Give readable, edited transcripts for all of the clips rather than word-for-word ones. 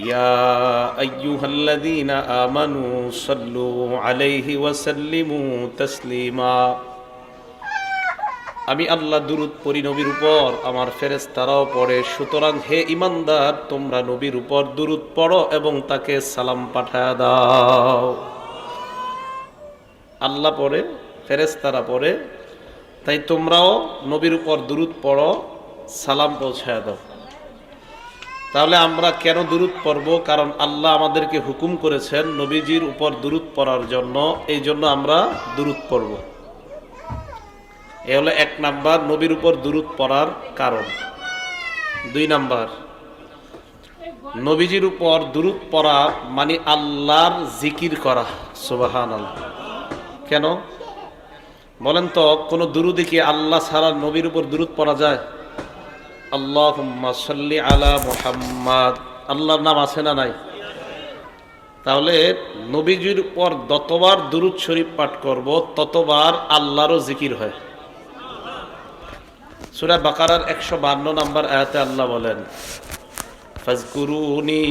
ইয়া আইয়ুহাল্লাযীনা আমানু সাল্লু আলাইহি ওয়া সাল্লিমু তাসলিমা। আমি আল্লাহ দুরূদ পড়ি নবীর উপর, আমার ফেরেশতারাও পড়ে, সুতরাং হে ঈমানদার তোমরা নবীর উপর দুরূদ পড়ো এবং তাকে সালাম পাঠায়া দাও। আল্লাহ পড়ে, ফেরেশতারা পড়ে, তাই তোমরাও নবীর উপর দুরূদ পড়ো, সালাম পৌঁছায়া দাও। তাহলে আমরা কেন দুরূদ পড়ব? কারণ আল্লাহ আমাদেরকে হুকুম করেছেন নবীজির উপর দুরূদ পড়ার জন্য, এই জন্য আমরা দুরূদ পড়ব। এ হলো এক নাম্বার, নবীর উপর দুরূদ পড়ার কারণ। দুই নাম্বার, নবীজির উপর দুরূদ পড়া মানে আল্লাহর জিকির করা। সুবহানাল্লাহ। কেন বলেন তো, কোন দুরূদে কি আল্লাহ ছাড়া নবীর উপর দুরূদ পড়া যায়? আল্লাহুম্মা সাল্লি আলা মুহাম্মাদ, আল্লাহর নাম আছে না নাই? তাহলে নবীজির উপর যতবার দুরূদ শরীফ পাঠ করব ততবার আল্লাহরও জিকির হয়। সূরা বাকারার 152 নম্বর আয়াতে আল্লাহ বলেন, ফাজকুরুনি।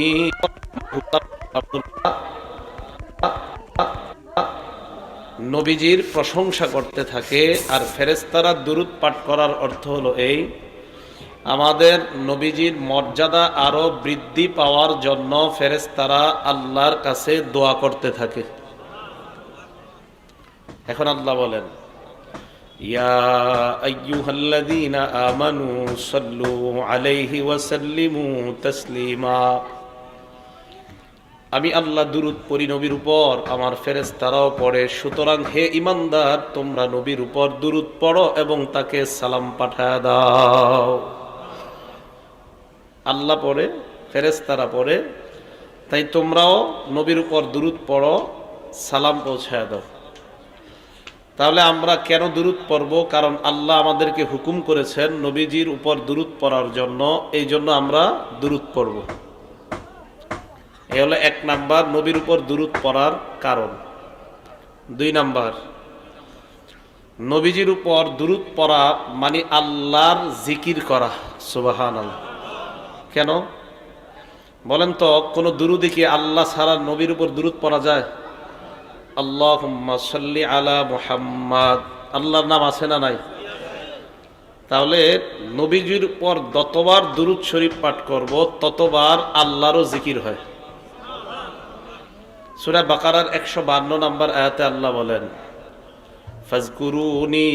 নবীজির প্রশংসা করতে থাকে, আর ফেরেশতারা দুরূদ পাঠ করার অর্থ হলো এই, আমাদের নবীজির মর্যাদা আরো বৃদ্ধি পাওয়ার জন্য ফেরেশতারা আল্লাহর কাছে দোয়া করতে থাকে। এখন আল্লাহ বলেন, ইয়া আইয়ুহাল্লাযীনা আমানু সাল্লু আলাইহি ওয়া সাল্লিমু তাসলিমা। আমি আল্লাহ দুরূদ পড়ি নবীর উপর, আমার ফেরেশতারাও পড়ে, সুতরাং হে ঈমানদার তোমরা নবীর উপর দুরূদ পড়ো এবং তাকে সালাম পাঠায়া দাও। আল্লাহ পড়ে, ফেরেশতারা পড়ে, তাই তোমরাও নবীর উপর দুরূদ পড়ো, সালাম পৌঁছায়া দাও। তাহলে আমরা কেন দুরূদ পড়ব? কারণ আল্লাহ আমাদেরকে হুকুম করেছেন নবীজির উপর দুরূদ পড়ার জন্য, এই জন্য আমরা দুরূদ পড়ব। এ হলো এক নাম্বার, নবীর উপর দুরূদ পড়ার কারণ। দুই নাম্বার, নবীজির উপর দুরূদ পড়া মানে আল্লাহর জিকির করা। সুবহানাল্লাহ। কেন বলেন তো, কোন দুরূদে কি আল্লাহ ছাড়া নবীর উপর দুরূদ পড়া যায়? আল্লাহুম্মা সাল্লি আলা মুহাম্মাদ, আল্লাহর নাম আছে না নাই? তাহলে নবীজির উপর যতবার দুরূদ শরীফ পাঠ করব ততবার আল্লাহরও জিকির হয়। সূরা বাকারার 152 নম্বর আয়াতে আল্লাহ বলেন, ফাজকুরুনি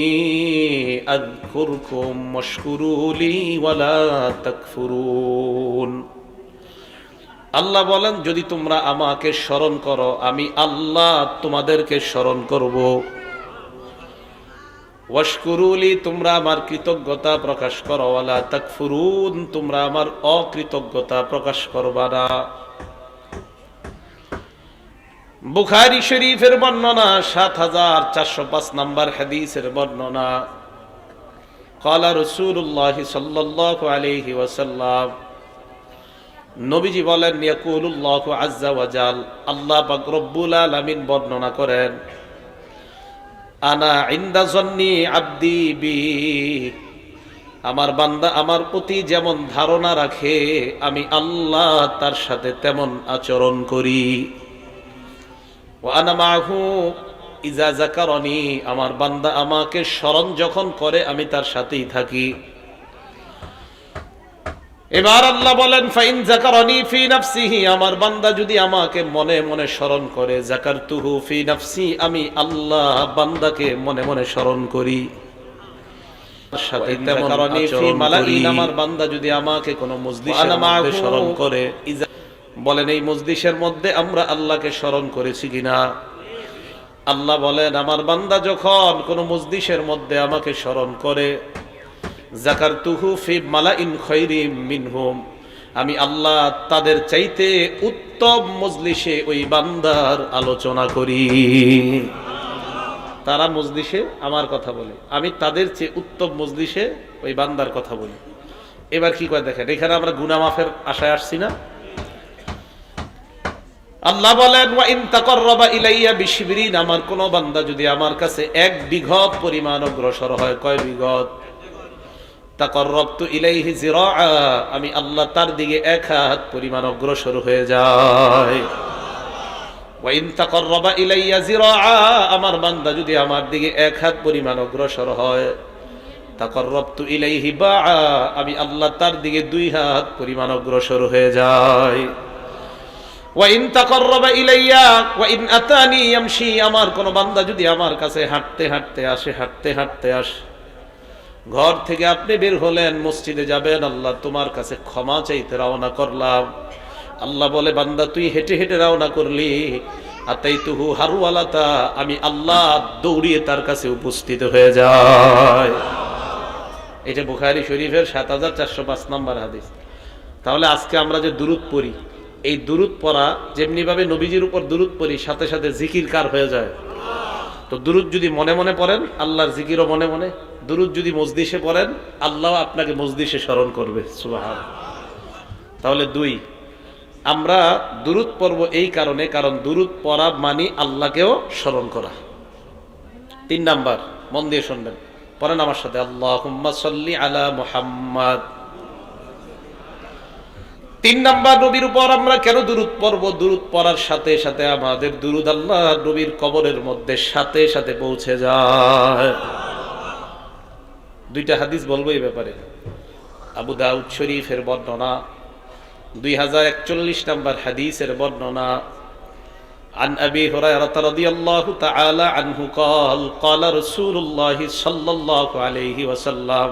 আযকুরকুম ওয়াশকুরুলি ওয়ালা তাকফুরুন। আল্লাহ বলেন, যদি তোমরা আমাকে স্মরণ করো আমি আল্লাহ তোমাদেরকে স্মরণ করব। ওয়াশকুরুলি, তোমরা আমার কৃতজ্ঞতা প্রকাশ করো, ওয়ালা তাকফুরুন, তোমরা আমার অকৃতজ্ঞতা প্রকাশ করবা না। বুখারী শরীফের বর্ণনা, ৭৪০৫ নম্বর হাদিসের বর্ণনা, ক্বালা রাসূলুল্লাহ সাল্লাল্লাহু আলাইহি ওয়াসাল্লাম, নবীজি বলেন, ইয়াকুলুল্লাহু আযজা ওয়া জাল, আল্লাহ পাক রব্বুল আলামিন বর্ণনা করেন, আনা ইনদা যন্নি আবদি বি, আমার বান্দা আমার প্রতি যেমন ধারণা রাখে আমি আল্লাহ তার সাথে তেমন আচরণ করি। ওয়া আনা মাহু ইজা যাকারানি, আমার বান্দা আমাকে স্মরণ যখন করে আমি তার সাথেই থাকি। এবার আল্লাহ বলেন, ফাইন যাকারানি ফি নাফসিহি, আমার বান্দা যদি আমাকে মনে মনে স্মরণ করে, যাকারতুহু ফি নাফসি, আমি আল্লাহ বান্দাকে মনে মনে স্মরণ করি। সাথে তেমন আচরণ করি। আমার বান্দা যদি আমাকে কোনো মজলিসের মধ্যে স্মরণ করে, বলেন এই মজলিসের মধ্যে আমরা আল্লাহকে স্মরণ করেছি কিনা? আল্লাহ বলেন, আমার বান্দা যখন কোনো মজলিসের মধ্যে আমাকে স্মরণ করে, যাকারতুহু ফি মালাইন খায়রিম মিনহুম, আমি আল্লাহ তাদের চাইতে উত্তম মজলিসে ওই বান্দার আলোচনা করি। তারা মজলিসে আমার কথা বলে, আমি তাদের চেয়ে উত্তম মজলিসে ওই বান্দার কথা বলি। এবার কি করে দেখেন, এখানে আমরা গুনাহ মাফের আশায় আসছি না? আল্লাহ বলেন, ওয়া ইন তাকাররাবা ইলাইয়া বিশিবরিন, আমার কোন বান্দা যদি আমার কাছে 1 বিঘত পরিমাণ অগ্রসর হয়, কয় বিঘত? তাকাররাবতু ইলাইহি যিরাআ, আমি আল্লাহ তার দিকে এক হাত পরিমাণ অগ্রসর হয়ে যাই। ওয়া ইন তাকাররাবা ইলাইয়া যিরাআ, আমার বান্দা যদি আমার দিকে এক হাত পরিমাণ অগ্রসর হয়, তাকাররাবতু ইলাইহি বাআ, আমি আল্লাহ তার দিকে দুই হাত পরিমাণ অগ্রসর হয়ে যাই। ওয়া ইন তাকাররাবা ইলাইয়া ওয়া ইন আতানি ইয়ামশি, আমার কোন বান্দা যদি আমার কাছে হাঁটতে হাঁটতে আসে, ঘর থেকে আপনি বের হলেন, মসজিদে যাবেন, আল্লাহ তোমার কাছে ক্ষমা চাইতে রওনা করলাম। আল্লাহ বলে, বান্দা তুই হেঁটে হেঁটে রওনা করলি, আতাইতুহু হারওয়ালাতা, আমি আল্লাহ দৌড়িয়ে তার কাছে উপস্থিত হয়ে যায়। এটা বুখারী শরীফের ৭৪০৫ নম্বর হাদিস। তাহলে আজকে আমরা যে দুরূদ পড়ি, এই দুরূদ পড়া যেমনি ভাবে নবীজির উপর দুরূদ পড়ি, সাথে সাথে জিকির কার হয়ে যায়। তো দুরূদ যদি মনে মনে পড়েন, আল্লাহর জিকিরও মনে মনে। দুরূদ যদি মজলিসে পড়েন, আল্লাহ আপনাকে মজলিসে স্মরণ করবে। সুবহানাল্লাহ। তাহলে দুই, আমরা দুরূদ পড়ব এই কারণে, কারণ দুরূদ পড়া মানে আল্লাহকেও স্মরণ করা। ৩ নাম্বার, মন দিয়ে শুনবেন, পড়েন আমার সাথে, আল্লাহুম্মা সাল্লি আলা মুহাম্মাদ। ৩ নাম্বার, নবীর উপর আমরা কেন দুরূদ পড়ব? দুরূদ পড়ার সাথে সাথে আমাদের দুরূদ আল্লাহ নবীর কবরের মধ্যে সাথে সাথে পৌঁছে যায়। 2টা হাদিস বলবো এই ব্যাপারে। আবু দাউদ শরীফের বর্ণনা, 2041 নম্বর হাদিসের বর্ণনা। عن أبي هريرة رضي الله تعالى عنه قال قال رسول الله صلى الله عليه وسلم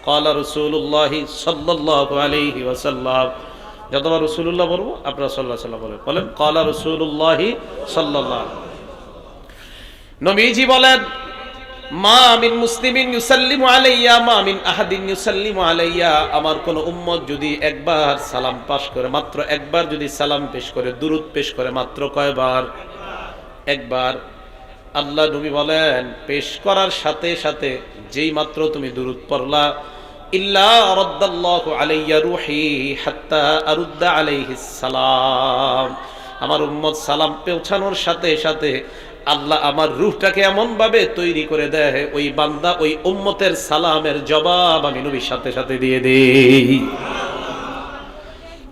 قال رسول الله صلى الله عليه وسلم। যতবার রাসূলুল্লাহ বলবো আপনারা সাল্লাল্লাহু আলাইহি ওয়াসাল্লাম বলেন, قال رسول الله صلى الله। নবীজি বলেন, মা মিন মুসলিমিন ইউসাল্লিমু আলাইয়া মা মিন আহাদিন ইউসাল্লিমু আলাইয়া, আমার কোন উম্মত যদি একবার সালাম পাশ করে, মাত্র একবার যদি সালাম পেশ করে, দুরূদ পেশ করে, মাত্র কয়বার? একবার। আল্লাহ নবী বলেন, পেশ করার সাথে সাথে যেই মাত্র তুমি দুরূদ পড়লা, ইল্লা রাদ্দাল্লাহু আলাইয়া রূহি হাত্তা আরুদ্দা আলাইহিস সালাম, আমার উম্মত সালাম পৌঁছানোর সাথে সাথে আল্লাহ আমার রূহটাকে এমন ভাবে তৈরি করে দেয়, ওই বান্দা ওই উম্মতের সালামের জবাব আমি নবীর সাথে সাথে দিয়ে দেই।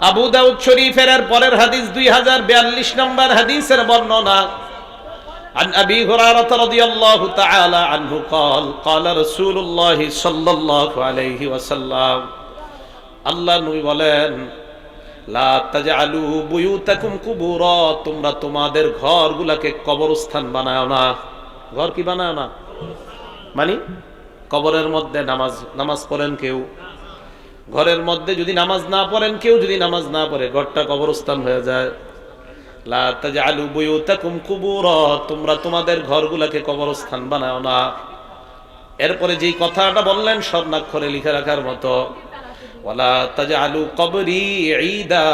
আবু দাউদ শরীফের পরের হাদিস 2042 নম্বর হাদিসের বর্ণনা। عن أبي هريرة رضي الله تعالى عنه قال قال رسول الله صلى الله عليه وسلم। আল্লাহ নবী বলেন, লা তাজআলু বুয়ুতাকুম কুবুরা, তোমরা তোমাদের ঘরগুলোকে কবরস্থান বানাও না। ঘর কি বানাও না মানে কবরের মধ্যে নামাজ পড়েন কেউ, ঘরের মধ্যে যদি নামাজ না পড়েন কেউ, যদি নামাজ না পড়ে ঘরটা কবরস্থান হয়ে যায়। লা তাজআলু বুয়ুতাকুম কুবুরা, তোমরা তোমাদের ঘরগুলোকে কবরস্থান বানাও না। এরপরে যেই কথাটা বললেন স্বর্ণাক্ষরে লিখে রাখার মতো, ওয়ালা তাজআলু কবরি ঈদা,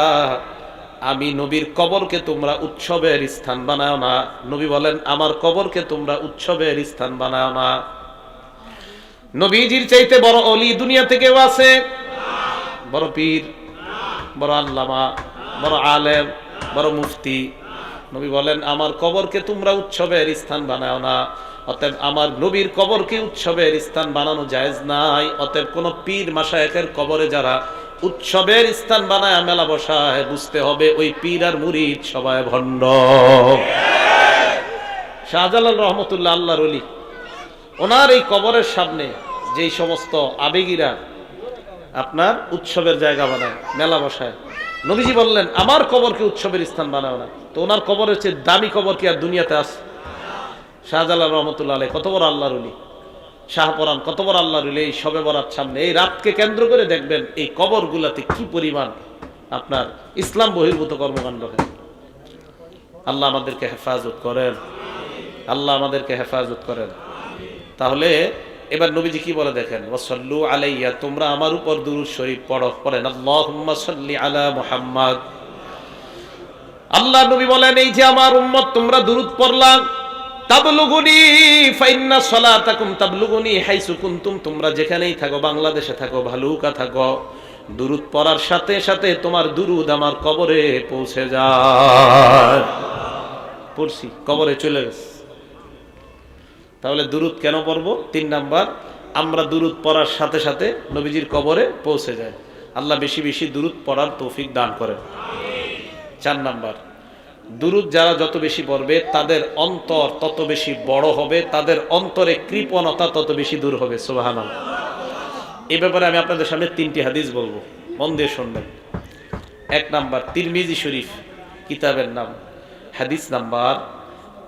আমি নবীর কবরকে তোমরা উৎসবের স্থান বানাও না। নবী বলেন, আমার কবরকে তোমরা উৎসবের স্থান বানাও না। নবীজির চাইতে বড় অলি দুনিয়াতে কেউ আছে? বড় পীর, বড় আল্লামা, বড় আলেম, বড় মুফতি। নবী বলেন, আমার কবরকে তোমরা উৎসবের স্থান বানাও না। অতএব আমার নবীর কবরকে উৎসবের স্থান বানানো জায়েজ নাই। অতএব কোন পীর মাশায়েখের কবরে যারা উৎসবের স্থান বানায় মেলা বসায়, বুঝতে হবে ওই পীর আর মুরিদ সবাই ভণ্ড। শাহজালাল রহমতুল্লাহ আল্লাহর ওলি, ওনার এই কবরের সামনে যেই সমস্ত আবেগীরা আপনার উৎসবের জায়গা বানায়, মেলা বসায়, নবীজি বললেন আমার কবরকে উৎসবের স্থান বানাও না। তো ওনার কবরের চেয়ে দামি কবর কি আর দুনিয়াতে আছে? শাহজালাল রহমতুল্লাহ আলাইহি কত বড় আল্লাহর ওলি, শাহপরান কত বড় আল্লাহর ওলি। এই শবে বরাত সামনে, এই রাতকে কেন্দ্র করে দেখবেন এই কবরগুলাতে কি পরিমাণ আপনার ইসলাম বহির্ভূত কর্মকাণ্ড হয়। আল্লাহ আমাদেরকে হেফাজত করেন, আল্লাহ আমাদেরকে হেফাজত করেন। তাহলে এবার নবীজি কি বলে দেখেন, ওয়াসাল্লু আলাইয়া, তোমরা আমার উপর দুরূদ শরীফ পড়েন, আল্লাহুম্মা সাল্লি আলা মুহাম্মাদ। আল্লাহ নবী বলেন, এই যে আমার উম্মত তোমরা দুরূদ পড়লা, তাবলুগুনি ফাইন্না সালাতাকুম তাবলুগুনি হাইসু কুনতুম, তোমরা যেখানেই থাকো, বাংলাদেশে থাকো, ভালুকা থাকো, দুরূদ পড়ার সাথে সাথে তোমার দুরূদ আমার কবরে পৌঁছে যায়। পড়ছি, কবরে চলে গেছে। তাহলে দুরূদ কেন পড়বো? 3 নাম্বার, আমরা দুরূদ পড়ার সাথে সাথে নবীজির কবরে পৌঁছে যায়। আল্লাহ বেশি বেশি দুরূদ পড়ার তৌফিক দান করেন। 4 নাম্বার, দুরূদ যারা যত বেশি পড়বে তাদের অন্তর তত বেশি বড় হবে, তাদের অন্তরে কৃপণতা তত বেশি দূর হবে। সুবহানাল্লাহ। এই ব্যাপারে আমি আপনাদের সামনে 3টি হাদিস বলবো, মন দিয়ে শুনবেন। 1 নাম্বার, তিরমিজি শরীফ কিতাবের নাম, হাদিস নাম্বার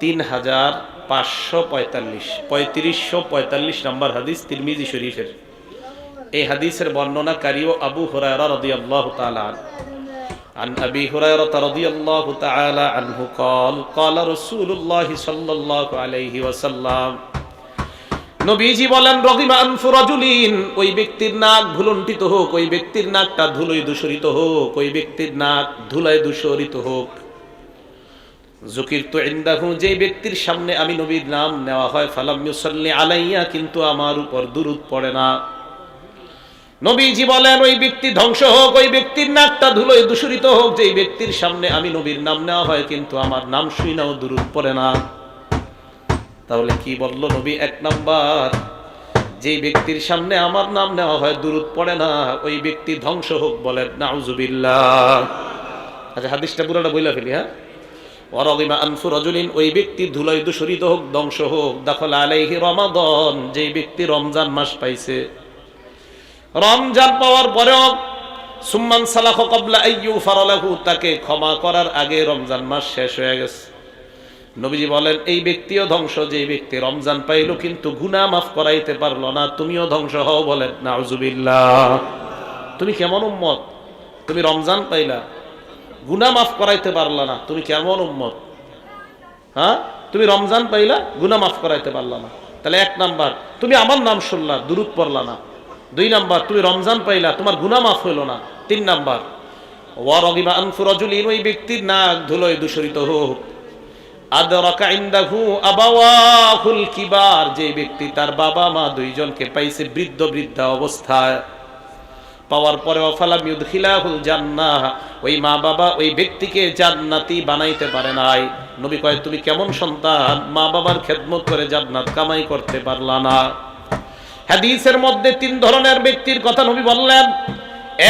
3545, 3545 নাম্বার হাদিস তিরমিজি শরীফের। এই হাদিসের বর্ণনাকারীও আবু হুরায়রা রাদিয়াল্লাহু তাআলা عن أبي هريرة رضي الله تعالى عنه قال قال رسول الله صلى الله عليه وسلم নবীজি বলেন, রগিমা আনফু রাজুলিন, ওই ব্যক্তির নাক ভুলুণ্ঠিত হোক, ওই ব্যক্তির নাকটা ধুলোয় দূষরিত হোক, ওই ব্যক্তির নাক ধুলায় দূষরিত হোক। যুকিরতু ইনদাহু, যে ব্যক্তির সামনে আমি নবীর নাম নেওয়া হয়, ফালাম ইউসাল্লি আলাইয়া, কিন্তু আমার উপর দুরূদ পড়ে না। নবীজি বলেন, ওই ব্যক্তি ধ্বংস হোক, ওই ব্যক্তির নাকটা ধুলোয় দূষরিত হোক, যেই ব্যক্তির সামনে আমি নবীর নাম নেওয়া হয় কিন্তু আমার নাম শুনাও দুরূদ পড়ে না। তাহলে কি বলল নবী? 1 নাম্বার, যেই ব্যক্তির সামনে আমার নাম নেওয়া হয় দুরূদ পড়ে না, ওই ব্যক্তি ধ্বংস হোক। বলেন নাউজুবিল্লাহ। আচ্ছা, হাদিসটা পুরোটা বইলা ফেলি। হ্যাঁ, ওয়ারাদিমা আনফু রাজুলিন, ওই ব্যক্তি ধুলোয় দূষরিত হোক, ধ্বংস হোক। দাখালা আলাইহি রমাদান, যেই ব্যক্তি রমজান মাস পাইছে, রমজান পাওয়ার পরেও সুম্মান সালাখা ক্বাবলা আইয়ু ফারালাহু, তাকে ক্ষমা করার আগে রমজান মাস শেষ হয়ে গেছে। নবীজি বলেন, এই ব্যক্তিও ধ্বংস, যে ব্যক্তি রমজান পাইলো কিন্তু গুনাহ মাফ করাইতে পারলো না, তুমিও ধ্বংস হও। বলেন নাউজুবিল্লাহ। তুমি কেমন উম্মত? তুমি রমজান পাইলা, গুনাহ মাফ করাইতে পারলা না, তুমি কেমন উম্মত? হ্যাঁ, তুমি রমজান পাইলা, গুনাহ মাফ করাইতে পারলা না। তাহলে 1 নাম্বার, তুমি আমার নাম শুনলা, দুরূদ পড়লা না। 2 নাম্বার, তুমি রমজান পাইলা, তোমার গুনাহ মাফ হইল না। 3 নাম্বার, ওয়ারাগিবা আনফু রাজুলিন, ওই ব্যক্তির নাক ধুলোয় দূষরিত হোক। আদরাকা ইনদাহু আবাওয়াহুল কিবার, যে ব্যক্তি তার বাবা মা দুইজনকে পাইছে বৃদ্ধ বৃদ্ধা অবস্থায়, পাওয়ার পরে ফালাম ইউদখিলাহুল জান্নাহ, ওই মা বাবা ওই ব্যক্তিকে জান্নাতি বানাইতে পারে নাই। নবী কয়, তুমি কেমন সন্তান, মা বাবার খেদমত করে জান্নাত কামাই করতে পারলা না। হাদিসের মধ্যে 3 ধরনের ব্যক্তির কথা নবী বললেন।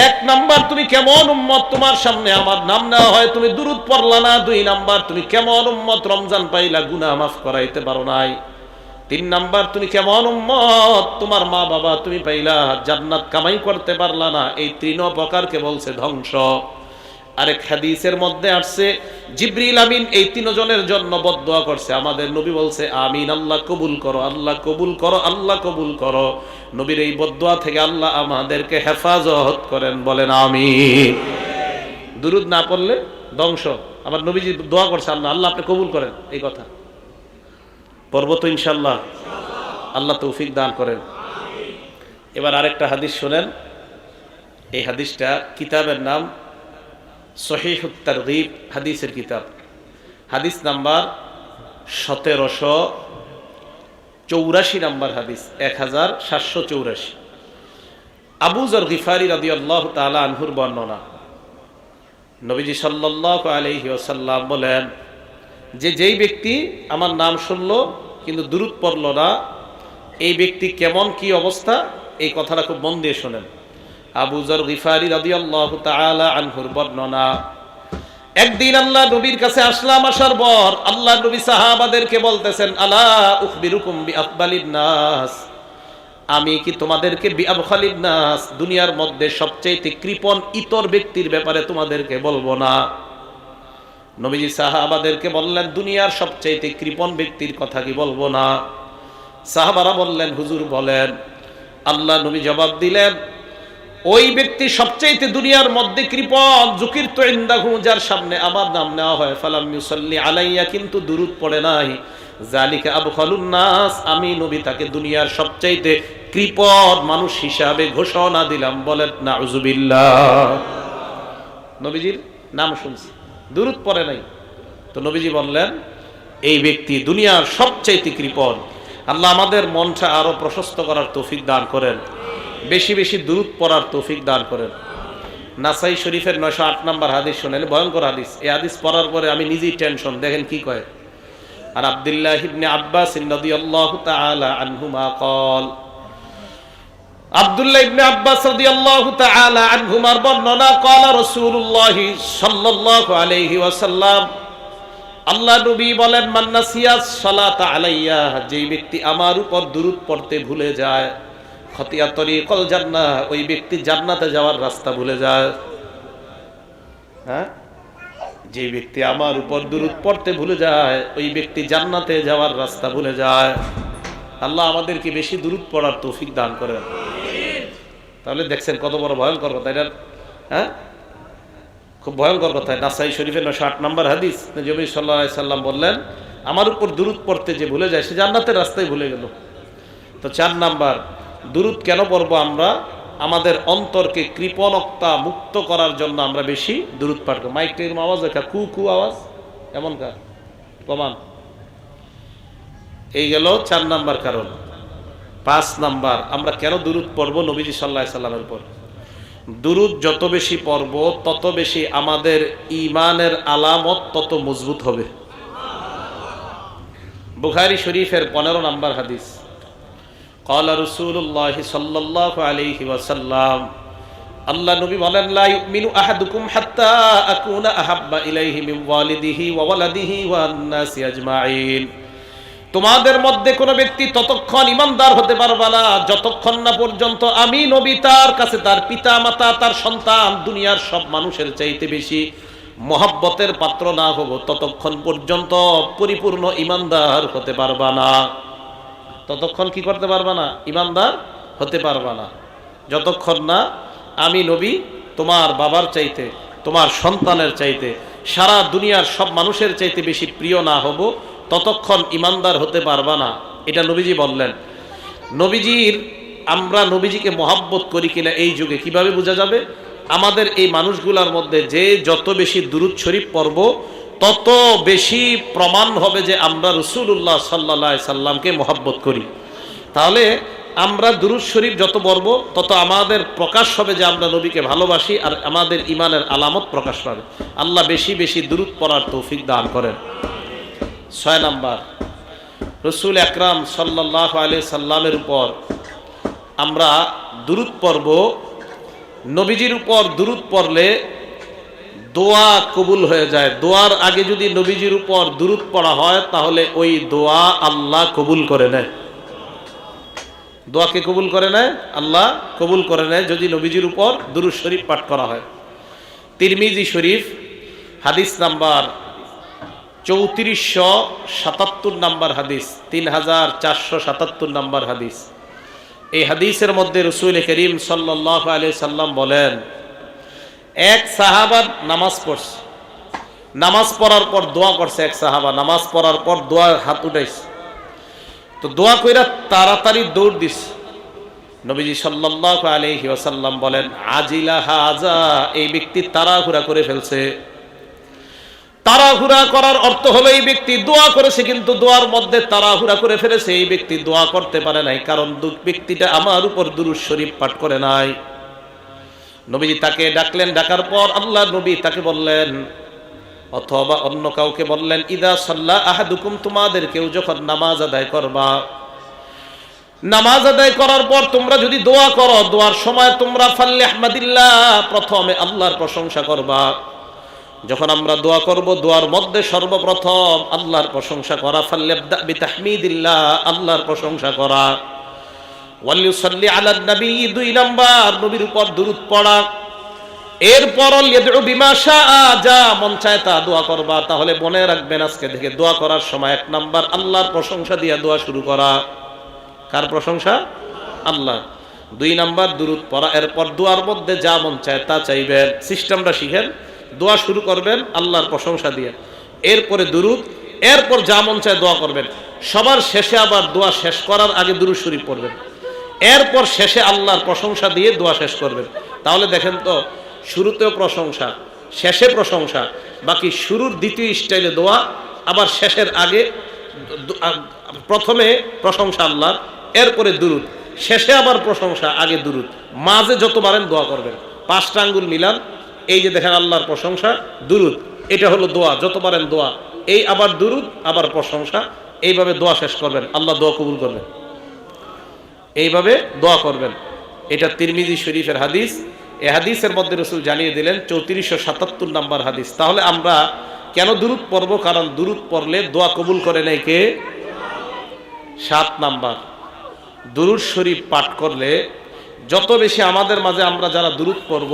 1 নাম্বার, তুমি কেমন উম্মত, তোমার সামনে আমার নাম নেওয়া হয়, তুমি দুরূদ পড়লা না। 2 নাম্বার, তুমি কেমন উম্মত, রমজান পাইলা, গুনাহ মাফ করাইতে পারো নাই। 3 নাম্বার, তুমি কেমন উম্মত, তোমার মা বাবা তুমি পাইলা, জান্নাত কামাই করতে পারলা না। এই 3 প্রকারকে বলছে ধ্বংস। আরেক হাদিসের মধ্যে আসছে, জিবরিল আমিন এই 3 জনের জন্য বদদুয়া করছে। আমাদের নবী বলছে, আমিন, আল্লাহ কবুল করো, আল্লাহ কবুল করো, আল্লাহ কবুল করো। নবীর এই বদদুয়া থেকে আল্লাহ আমাদেরকে হেফাজত করেন। বলেন আমিন। দুরূদ না পড়লে ধ্বংস। আমার নবীজি দোয়া করছে, আল্লাহ আল্লাহ আপনি কবুল করেন। এই কথা পড়ব তো ইনশাআল্লাহ। আল্লাহ তৌফিক দান করেন। এবার আরেকটা হাদিস শুনেন। এই হাদিসটা কিতাবের নাম সহিহুত তারগীব, হাদিসের কিতাব, হাদিস নাম্বার 1784 নাম্বার হাদিস, 1784। আবু যর গিফারি রাদিয়াল্লাহু তাআলা আনহুর বর্ণনা। নবীজি সাল্লাল্লাহু আলাইহি ওয়াসাল্লাম বলেন যে, যেই ব্যক্তি আমার নাম শুনলো কিন্তু দুরূদ পড়লো না, এই ব্যক্তি কেমন কি অবস্থা, এই কথাটা খুব মন দিয়ে শোনেন। আবু যর গিফারি রাদিয়াল্লাহু তাআলা আনহুর বর্ণনা। একদিন আল্লাহ নবীর কাছে আসলাম, আসার পর আল্লাহ নবী সাহাবাদেরকে বলতেছেন, আলা উখবিরুকুম বিআফদালিন নাস, আমি কি তোমাদেরকে বিআবখালিন নাস, দুনিয়ার মধ্যে সবচেয়ে কৃপণ ইতর ব্যক্তির ব্যাপারে তোমাদেরকে বলবো না? নবীজি সাহাবাদেরকে বললেন, দুনিয়ার সবচেয়ে কৃপণ ব্যক্তির কথা কি বলবো না? সাহাবারা বললেন, হুজুর বলেন। আল্লাহ নবী জবাব দিলেন, ওই ব্যক্তি সবচেয়ে দুনিয়ার মধ্যে কৃপণ, যুকিরতু ইনদাহু, যার সামনে আমার নাম নেওয়া হয়, ফালাম ইউসাল্লি আলাইয়া, কিন্তু দুরূদ পড়ে নাই, জালিকা আবখালুন নাস, আমি নবী তাকে দুনিয়ার সবচেয়ে কৃপণ মানুষ হিসাবে ঘোষণা দিলাম। বলেন নাউজুবিল্লাহ। নবীজির নাম শুনছি, দুরূদ পড়ে নাই, তো নবীজি বললেন এই ব্যক্তি দুনিয়ার সবচেয়ে কৃপণ। আল্লাহ আমাদের মনটা আরো প্রশস্ত করার তৌফিক দান করেন, বেশি বেশি দুরূদ পড়ার তৌফিক দান করেন। নাসাই শরীফের 908 নম্বর হাদিস শুনেন, ভয়ঙ্কর হাদিস। এই হাদিস পড়ার পরে আমি নিজেই টেনশন। দেখেন কি কয়। আর আব্দুল্লাহ ইবনে আব্বাস রাদিয়াল্লাহু তাআলা আনহুমা قال আব্দুল্লাহ ইবনে আব্বাস রাদিয়াল্লাহু তাআলা আনহুমার বর্ণনা ক্বালা রাসূলুল্লাহ সাল্লাল্লাহু আলাইহি ওয়াসাল্লাম, আল্লাহ নবী বলেন, মান নাসিয়াস সালাতা আলাইয়া, যেই ব্যক্তি আমার উপর দুরূদ পড়তে ভুলে যায়, খতিয়া তরিকুল জান্নাহ, ওই ব্যক্তি জান্নাতে যাওয়ার রাস্তা ভুলে যায়। হ্যাঁ, যে ব্যক্তি আমার উপর দুরূদ পড়তে ভুলে যায়, ওই ব্যক্তি জান্নাতে যাওয়ার রাস্তা ভুলে যায়। আল্লাহ আমাদেরকে বেশি দুরূদ পড়ার তৌফিক দান করেন। তাহলে দেখছেন কত বড় ভয়ঙ্কর কথা এটা। হ্যাঁ, খুব ভয়ঙ্কর কথা। নাসাই শরীফের 908 নম্বর হাদিস, নবী সাল্লাল্লাহু আলাইহি সাল্লাম বললেন, আমার উপর দুরূদ পড়তে যে ভুলে যায় সে জান্নাতের রাস্তায় ভুলে গেল। তো 4 নাম্বার, দুরূদ কেন পড়বো আমরা? আমাদের অন্তরকে কৃপণতা মুক্ত করার জন্য আমরা বেশি দুরূদ পাঠ করি। মাইকটা এরকম আওয়াজ দেখা, কু কু আওয়াজ এমন কার প্রমাণ? এই গেল 4 নাম্বার কারণ। 5 নাম্বার, আমরা কেন দুরূদ পড়বো নবীজি সাল্লাল্লাহু আলাইহি সাল্লামের উপর? দুরূদ যত বেশি পড়ব তত বেশি আমাদের ঈমানের আলামত তত মজবুত হবে। বুখারী শরীফের 15 নম্বর হাদিস, ক্বালা রাসূলুল্লাহ সাল্লাল্লাহু আলাইহি ওয়াসাল্লাম, আল্লাহ নবী বলেন, লা ইউমিনু আহাদুকুম হাত্তা আকুনা আহাব্বা ইলাইহি মিন ওয়ালিদিহি ওয়া ওয়ালাদিহি ওয়ান নাসি আজমাইন। তোমাদের মধ্যে কোনো ব্যক্তি ততক্ষণ ইমানদার হতে পারবে না যতক্ষণ না পর্যন্ত আমি নবী তার কাছে তার পিতা মাতা তার সন্তান দুনিয়ার সব মানুষের চাইতে বেশি মহব্বতের পাত্র না হব, ততক্ষণ পর্যন্ত পরিপূর্ণ ইমানদার হতে পারবা না। ততক্ষণ কি করতে পারবা না? ইমানদার হতে পারবা না যতক্ষণ না আমি নবী তোমার বাবার চাইতে, তোমার সন্তানের চাইতে, সারা দুনিয়ার সব মানুষের চাইতে বেশি প্রিয় না হব, ততক্ষণ ইমানদার হতে পারবা না। এটা নবীজি বললেন। আমরা নবীজিকে মহব্বত করি কিনা এই যুগে কিভাবে বোঝা যাবে? আমাদের এই মানুষগুলার মধ্যে যে যত বেশি দুরূদ শরীফ পড়ব তত বেশি প্রমাণ হবে যে আমরা রাসূলুল্লাহ সাল্লাল্লাহু আলাইহি সাল্লামকে মহব্বত করি। তাহলে আমরা দুরূদ শরীফ যত পড়ব তত আমাদের প্রকাশ হবে যে আমরা নবীকে ভালোবাসি, আর আমাদের ঈমানের আলামত প্রকাশ পাবে। আল্লাহ বেশি বেশি দুরূদ পড়ার তৌফিক দান করেন। 6 নাম্বার, রাসূল আকরাম সাল্লাল্লাহু আলাইহি সাল্লামের উপর আমরা দুরূদ পড়ব। নবীজির উপর দুরূদ পড়লে দোয়া কবুল হয়ে যায়। দোয়ার আগে যদি নবীজির উপর দুরূদ পড়া হয় তাহলে ওই দোয়া আল্লাহ কবুল করে নেয়। দোয়াকে কবুল করে নেয়, আল্লাহ কবুল করে নেয় যদি নবীজির উপর দুরূদ শরীফ পাঠ করা হয়। তিরমিজি শরীফ হাদিস নাম্বার 3477 নাম্বার হাদিস, 3477 নাম্বার হাদিস। এই হাদিসের মধ্যে রাসূল করিম সাল্লাল্লাহু আলাইহি সাল্লাম বলেন, এক সাহাবা নামাজ পড়ছে, নামাজ পড়ার পর দোয়া করছে। এক সাহাবা নামাজ পড়ার পর দোয়া হাত উঠাইছে, তো দোয়া কইরা তাড়াতাড়ি দৌড় দিছে। নবীজি সাল্লাল্লাহু আলাইহি ওয়াসাল্লাম বলেন, আজিলা হাজা, এই ব্যক্তি তাড়াহুড়া করে ফেলছে। তাড়াহুড়া করার অর্থ হলো এই ব্যক্তি দোয়া করেছে কিন্তু দোয়ার মধ্যে তাড়াহুড়া করে ফেলেছে। এই ব্যক্তি দোয়া করতে পারে নাই, কারণ ব্যক্তিটা আমার উপর দুরূদ শরীফ পাঠ করে নাই। নবীজি তাকে ডাকলেন, ডাকার পর আল্লাহ নবী তাকে বললেন, অথবা অন্য কাউকে বললেন, ইদা সাল্লা আহাদুকুম, তোমাদের কেউ যখন নামাজ আদায় করবা, নামাজ আদায় করার পর তোমরা যদি দোয়া করো, দোয়ার সময় তোমরা ফাল্লিহমাদিল্লাহ, প্রথমে আল্লাহর প্রশংসা করবা। যখন আমরা দোয়া করব দোয়ার মধ্যে সর্বপ্রথম আল্লাহর প্রশংসা করা। ফাল্লিবদা বিতাহমিদিল্লাহ, আল্লাহর প্রশংসা করা। ওয়ালিউসাল্লি আলান নবী, 2 নাম্বার নবীর উপর দুরূদ পড়া। এরপর লিয়াদউ বিমা শাআ, যা মন চায় তা দোয়া করবা। তাহলে মনে রাখবেন আজকে থেকে দোয়া করার সময় 1 নাম্বার আল্লাহর প্রশংসা দিয়ে দোয়া শুরু করা। কার প্রশংসা? আল্লাহ। 2 নাম্বার দুরূদ পড়া। এরপর দোয়ার মধ্যে যা মন চায় তা চাইবেন। সিস্টেমটা শিখেন। দোয়া শুরু করবেন আল্লাহর প্রশংসা দিয়ে, এরপরে দুরূদ, এরপর যা মন চায় দোয়া করবেন। সবার শেষে আবার দোয়া শেষ করার আগে দুরূদ শরীফ পড়বেন, এরপর শেষে আল্লাহর প্রশংসা দিয়ে দোয়া শেষ করবেন। তাহলে দেখেন তো, শুরুতেও প্রশংসা, শেষে প্রশংসা, বাকি শুরুর দ্বিতীয় স্টাইলে দোয়া, আবার শেষের আগে প্রথমে প্রশংসা আল্লাহর, এরপরে দুরূদ, শেষে আবার প্রশংসা, আগে দুরূদ। মাঝে যত পারেন দোয়া করবেন। 5টা আঙ্গুল মিলান, এই যে দেখেন আল্লাহর প্রশংসা, দুরূদ, এটা হলো দোয়া। যত পারেন দোয়া, এই আবার দুরূদ, আবার প্রশংসা, এইভাবে দোয়া শেষ করবেন। আল্লাহ দোয়া কবুল করবেন। এইভাবে দোয়া করবেন। এটা তিরমিজি শরীফের হাদিস। এই হাদিসের মধ্যে রাসূল জানিয়ে দিলেন 3477 নম্বর হাদিস। তাহলে আমরা কেন দুরূদ পড়ব? কারণ দুরূদ পড়লে দোয়া কবুল করে নেয় কে? 7 নাম্বার, দুরূদ শরীফ পাঠ করলে যত বেশি আমাদের মাঝে আমরা যারা দুরূদ পড়ব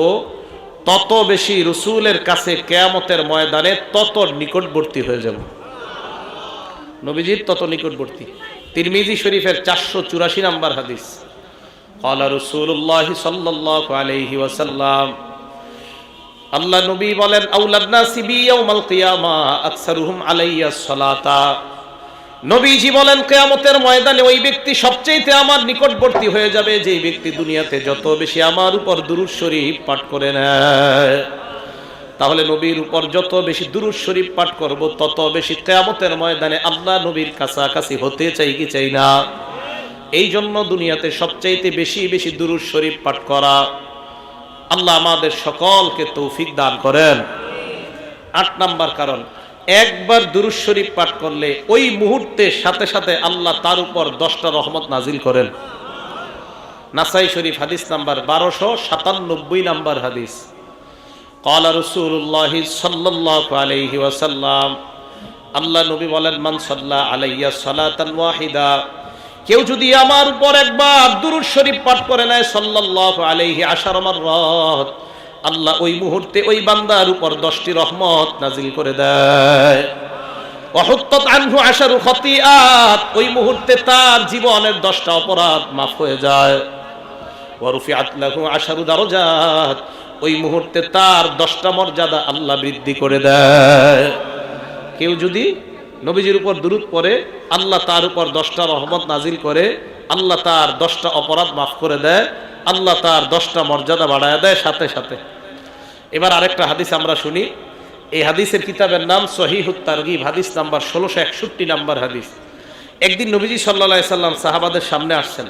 তত বেশি রাসূলের কাছে কিয়ামতের ময়দানে তত নিকটবর্তী হয়ে যাব, নবীজির তত নিকটবর্তী। তিরমিজি শরীফের 484 নম্বর হাদিস। ক্বালা রাসূলুল্লাহ সাল্লাল্লাহু আলাইহি ওয়াসাল্লাম, আল্লাহ নবী বলেন, আউলান নাসি বি ইয়াউমাল কিয়ামা আকসারুহুম আলাইয়া সালাতা। নবীজি বলেন কিয়ামতের ময়দানে ওই ব্যক্তি সবচেয়ে আমার নিকটবর্তী হয়ে যাবে যেই ব্যক্তি দুনিয়াতে যত বেশি আমার উপর দুরূদ শরীফ পাঠ করে নেয়। তাহলে নবীর উপর যত বেশি দুরূদ শরীফ পাঠ করব তত বেশি কিয়ামতের ময়দানে আল্লাহ নবীর কাছাকাছি হতে চাই কি চাই না? এই জন্য দুনিয়াতে সবচাইতে বেশি বেশি দুরূদ শরীফ পাঠ করা। আল্লাহ আমাদের সকলকে তৌফিক দান করেন। 8 নাম্বার কারণ, একবার দুরূদ শরীফ পাঠ করলে ওই মুহূর্তে সাথে সাথে আল্লাহ তার উপর 10টা রহমত নাজিল করেন। নাসাই শরীফ হাদিস নাম্বার 1297 নাম্বার হাদিস। ক্বালা রাসূলুল্লাহ সাল্লাল্লাহু আলাইহি ওয়াসাল্লাম, আল্লাহ নবী বলেন, মান সাল্লা আলাইয়া সালাতান ওয়াহিদা, কেউ যদি আমার উপর একবার দুরূদ শরীফ পাঠ করে নেয় সাল্লাল্লাহু আলাইহি আশারা মাররাত, আল্লাহ ওই মুহূর্তে ওই বান্দার উপর 10টি রহমত নাজিল করে দেয়। ওয়া হুত্তাত আনহু আশারু খাতিআত, ওই মুহূর্তে তার জীবনের 10টা অপরাধ মাফ হয়ে যায়। ওয়া রুফিআত লাহু আশারু দারাজাত, ওই মুহূর্তে তার 10টা মর্যাদা আল্লাহ বৃদ্ধি করে দেয়। কেউ যদি নবীজির উপর দুরূদ পড়ে আল্লাহ তার উপর 10টা রহমত নাজিল করে, আল্লাহ তার 10টা অপরাধ মাফ করে দেয়, আল্লাহ তার 10টা মর্যাদা বাড়ায় দেয় সাথে সাথে। এবার আরেকটা হাদিস আমরা শুনি। এই হাদিসের কিতাবের নাম সহিহুত তারগিব, হাদিস নাম্বার 1661 নাম্বার হাদিস। একদিন নবীজি সাল্লাল্লাহু আলাইহি সাল্লাম সাহাবাদের সামনে আসছেন।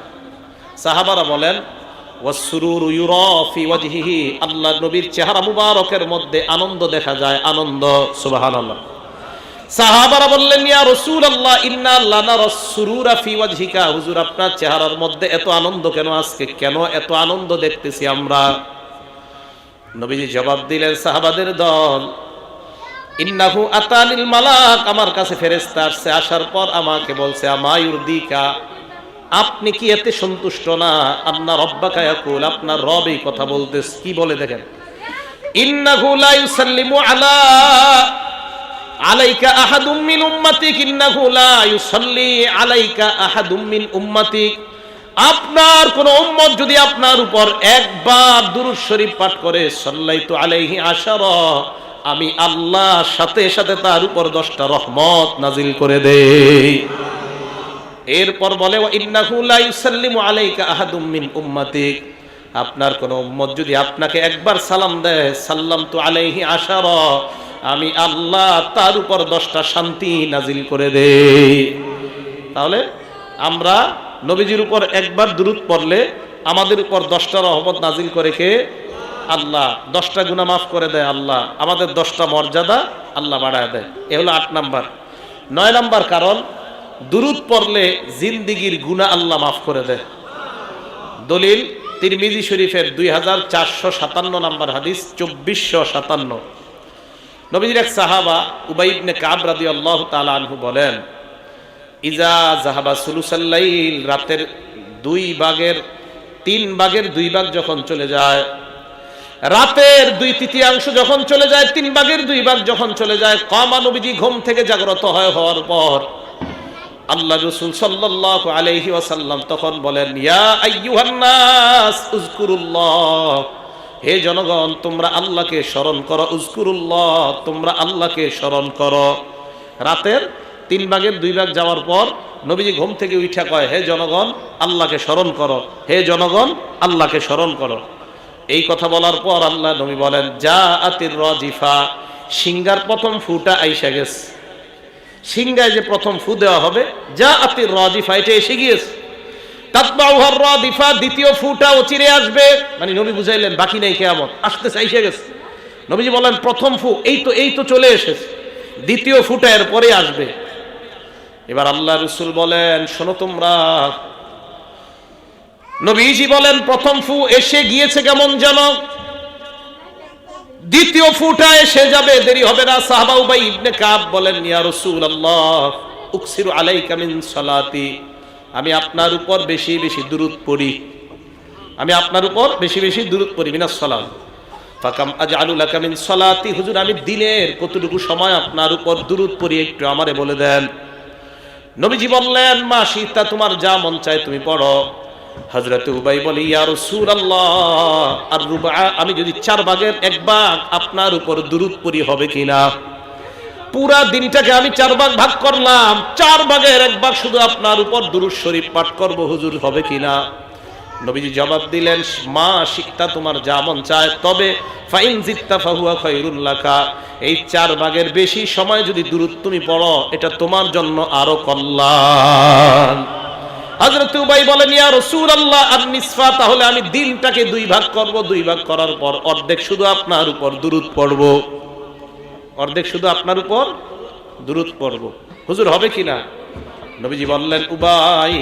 সাহাবারা বলেন, ওয়াসসুরুরু ইউরা ফি ওয়াজহিহি, আল্লাহ নবীর চেহারা মুবারকের মধ্যে আনন্দ দেখা যায়, আনন্দ। সুবহানাল্লাহ। সাহাবারা বললেন, ইয়া রাসূলুল্লাহ ইন্না লানারাস সুরুরা ফি ওয়াজহিকা, হুজুর আপনার চেহারার মধ্যে এত আনন্দ কেন? আজকে কেন এত আনন্দ দেখতেছি আমরা? নবীজি জবাব দিলেন, সাহাবাদের দল, ইন্নাহু আতানিল মালাক, আমার কাছে ফেরেশতা আসছে, আসার পর আমাকে বলছে, আমায়ুরদিকা, আপনি কি এতে সন্তুষ্ট না? আন্না রব্বাকা ইয়াকুল, আপনার রব এই কথা বলতেছে। কি বলে দেখেন, ইন্নাহু লা ইউসাল্লিমু আলাইকা আহাদুম মিন উম্মাতিক, ইন্নাহু লা ইউসাল্লি আলাইকা আহাদুম মিন উম্মাতিক, আপনার কোন উম্মত যদি আপনার উপর একবার দুরূদ শরীফ পাঠ করে, সাল্লাইতু আলাইহি আশারা, আমি আল্লাহ সাথে সাথে তার উপর 10টা রহমত নাজিল করে দেই। এরপর বলে, ওয়া ইন্নাহু লা ইউসাল্লিমু আলাইকা আহাদুম মিন উম্মাতিক, আপনার কোন উম্মত যদি আপনাকে একবার সালাম দেয়, সাল্লামতু আলাইহি আশারা, আমি আল্লাহ তার উপর 10টা শান্তি নাজিল করে দেই। তাহলে আমরা নবীজির উপর একবার দুরূদ পড়লে আমাদের উপর 10টা রহমত নাজিল করে কে? আল্লাহ। 10টা গুনাহ মাফ করে দেয় আল্লাহ, আমাদের 10টা মর্যাদা আল্লাহ বাড়ায় দেয়। এ হলো 8 নাম্বার। 9 নাম্বার কারণ, দুরূদ পড়লে জিন্দেগীর গুনাহ আল্লাহ মাফ করে দেয়। দলিল তিরমিজি শরীফের 2457 নাম্বার হাদিস, 2457। নবীজির এক সাহাবা উবাই ইবনে কাব রাদিয়াল্লাহু তাআলা আনহু বলেন, ইজা যাহাবা সুলুসাল লাইল, রাতের 3 ভাগের 2 ভাগ যখন চলে যায়, রাতের 2/3 যখন চলে যায়, 3 ভাগের 2 ভাগ যখন চলে যায়, কামা, নবীজি ঘুম থেকে জাগ্রত হওয়ার পর আল্লাহ রাসূল সাল্লাল্লাহু আলাইহি ওয়াসাল্লাম তখন বলেন, ইয়া আইয়ুহান নাস উযকুরুল্লাহ, হে জনগণ তোমরা আল্লাহকে স্মরণ করো, উযকুরুল্লাহ, তোমরা আল্লাহকে স্মরণ করো। রাতের 3 ভাগের 2 ভাগ যাওয়ার পর নবীজি ঘুম থেকে উঠা কয়, হে জনগণ আল্লাহকে স্মরণ করো, হে জনগণ আল্লাহকে স্মরণ করো। এই কথা বলার পর আল্লাহ নবী বলেন, জাআতির রাজিফা, সিংহার প্রথম ফুটা আইসা গেছে। সিংহায় যে প্রথম ফু দেওয়া হবে, জাআতির রাজিফা, এটা এসে গিয়েছে। তাতবাউহার রাদিফা, দ্বিতীয় ফুটা অচিরে আসবে। মানে নবী বুঝাইলেন বাকি নাই, কিয়ামত আসতেছে, আইসা গেছে। নবীজি বলেন, প্রথম ফু এই তো চলে এসেছে, দ্বিতীয় ফুটা এর পরে আসবে। এবার আল্লাহ রাসূল বলেন, শোনো তোমরা, নবীজি বলেন প্রথম ফু এসে গিয়েছে কেমন যেন, দ্বিতীয় ফুটা এসে যাবে, দেরি হবে না। সাহাবা উবাই ইবনে কাব বলেন, ইয়া রাসূলুল্লাহ উকসিরু আলাইকা মিন সালাতি, আমি আপনার উপর বেশি বেশি দুরূদ পড়ি, আমি আপনার উপর বেশি বেশি দুরূদ পড়ি। মিনাস সালাত ফাকাম আজআলু লাকা মিন সালাতি, হুজুর আমি দিনের কতটুকু সময় আপনার উপর দুরূদ পড়ি একটু আমারে বলে দেন। নবীজি বললেন, মা শিতা, তোমার যা মন চায় তুমি পড়ো। হযরত উবাই বলে, ইয়া রাসূলুল্লাহ আর রুবা, আমি যদি 4 ভাগের 1 ভাগ আপনার উপর দুরূদ পড়ি হবে কিনা? পুরা দিনটাকে আমি 4 ভাগ ভাগ করলাম, 4 ভাগের 1 ভাগ শুধু আপনার উপর দুরূদ শরীফ পাঠ করব, হুজুর হবে কিনা? নবীজি জবাব দিলেন, মা শিতা, তোমার যা মন চায়, তবে ফাইন জিত্তা ফাহুয়া খায়রুল লাকা, এই 4 ভাগের বেশি সময় যদি দুরূদ তুমি পড়ো এটা তোমার জন্য আরো কল্যাণ। হযরত উবাই বলেন, ইয়া রাসূলুল্লাহ আন-নিসফা, তাহলে আমি দিনটাকে 2 ভাগ করব, 2 ভাগ করার পর অর্ধেক শুধু আপনার উপর দুরূদ পড়ব, অর্ধেক শুধু আপনার উপর দুরূদ পড়ব, হুজুর হবে কিনা? নবীজি বললেন, উবাই